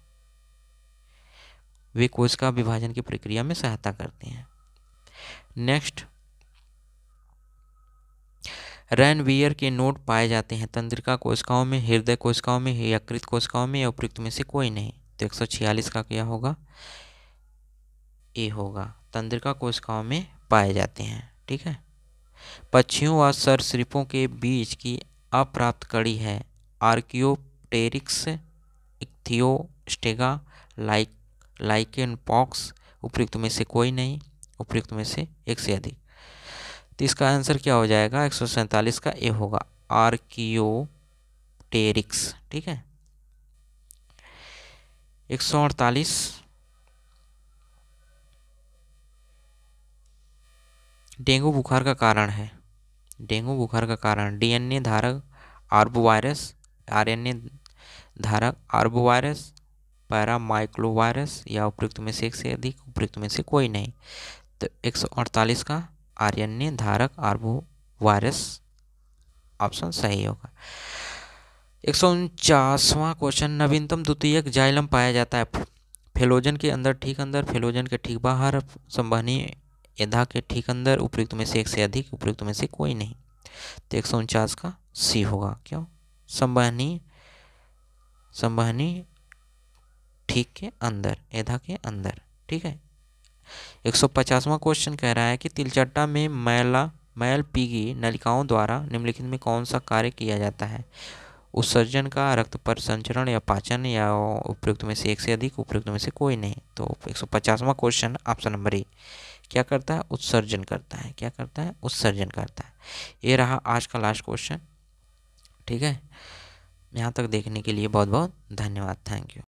Speaker 1: वे कोशिका विभाजन की प्रक्रिया में सहायता करते हैं। नेक्स्ट, रैनवियर के नोड पाए जाते हैं तंत्रिका कोशिकाओं में, हृदय कोशिकाओं में, यकृत कोशिकाओं में, या उपयुक्त में से कोई नहीं। तो 146 का क्या होगा? ए होगा। तंत्रिका कोशिकाओं में पाए जाते हैं। ठीक है। पक्षियों व सरीसृपों के बीच की अप्राप्त कड़ी है आर्कियोप्टेरिक्स, इक्थियोस्टेगा, लाइकेन पॉक्स। उपयुक्त में से कोई नहीं, उपयुक्त में से एक से अधिक। तो इसका आंसर क्या हो जाएगा? 147 का ए होगा, आर्कियोप्टेरिक्स। ठीक है। 148, डेंगू बुखार का कारण है। डेंगू बुखार का कारण डीएनए धारक आर्बोवायरस, आरएनए धारक आर्बोवायरस, पैरामाइक्लोवायरस, या उपयुक्त में से एक से अधिक, उपयुक्त में से कोई नहीं। तो 148 का आरएनए धारक आर्बोवायरस ऑप्शन सही होगा। 149वां क्वेश्चन, नवीनतम द्वितीयक जाइलम पाया जाता है फेलोजन के अंदर, ठीक अंदर, फेलोजन के ठीक बाहर, संवहनी एधा के ठीक अंदर, उपयुक्त में से एक से अधिक, उपयुक्त में से कोई नहीं। तो 149 का सी होगा। क्यों? संवहनी ठीक के अंदर, एधा के अंदर। ठीक है। 150वां क्वेश्चन कह रहा है कि तिलचट्टा में मैल पीगी नलिकाओं द्वारा निम्नलिखित में कौन सा कार्य किया जाता है? उत्सर्जन का, रक्त परिसंचरण, या पाचन, या उपयुक्त में से एक से अधिक, उपयुक्त में से कोई नहीं। तो 150वां क्वेश्चन ऑप्शन नंबर ए क्या करता है? उत्सर्जन करता है। क्या करता है? उत्सर्जन करता है। ये रहा आज का लास्ट क्वेश्चन। ठीक है। यहाँ तक देखने के लिए बहुत बहुत धन्यवाद। Thank you.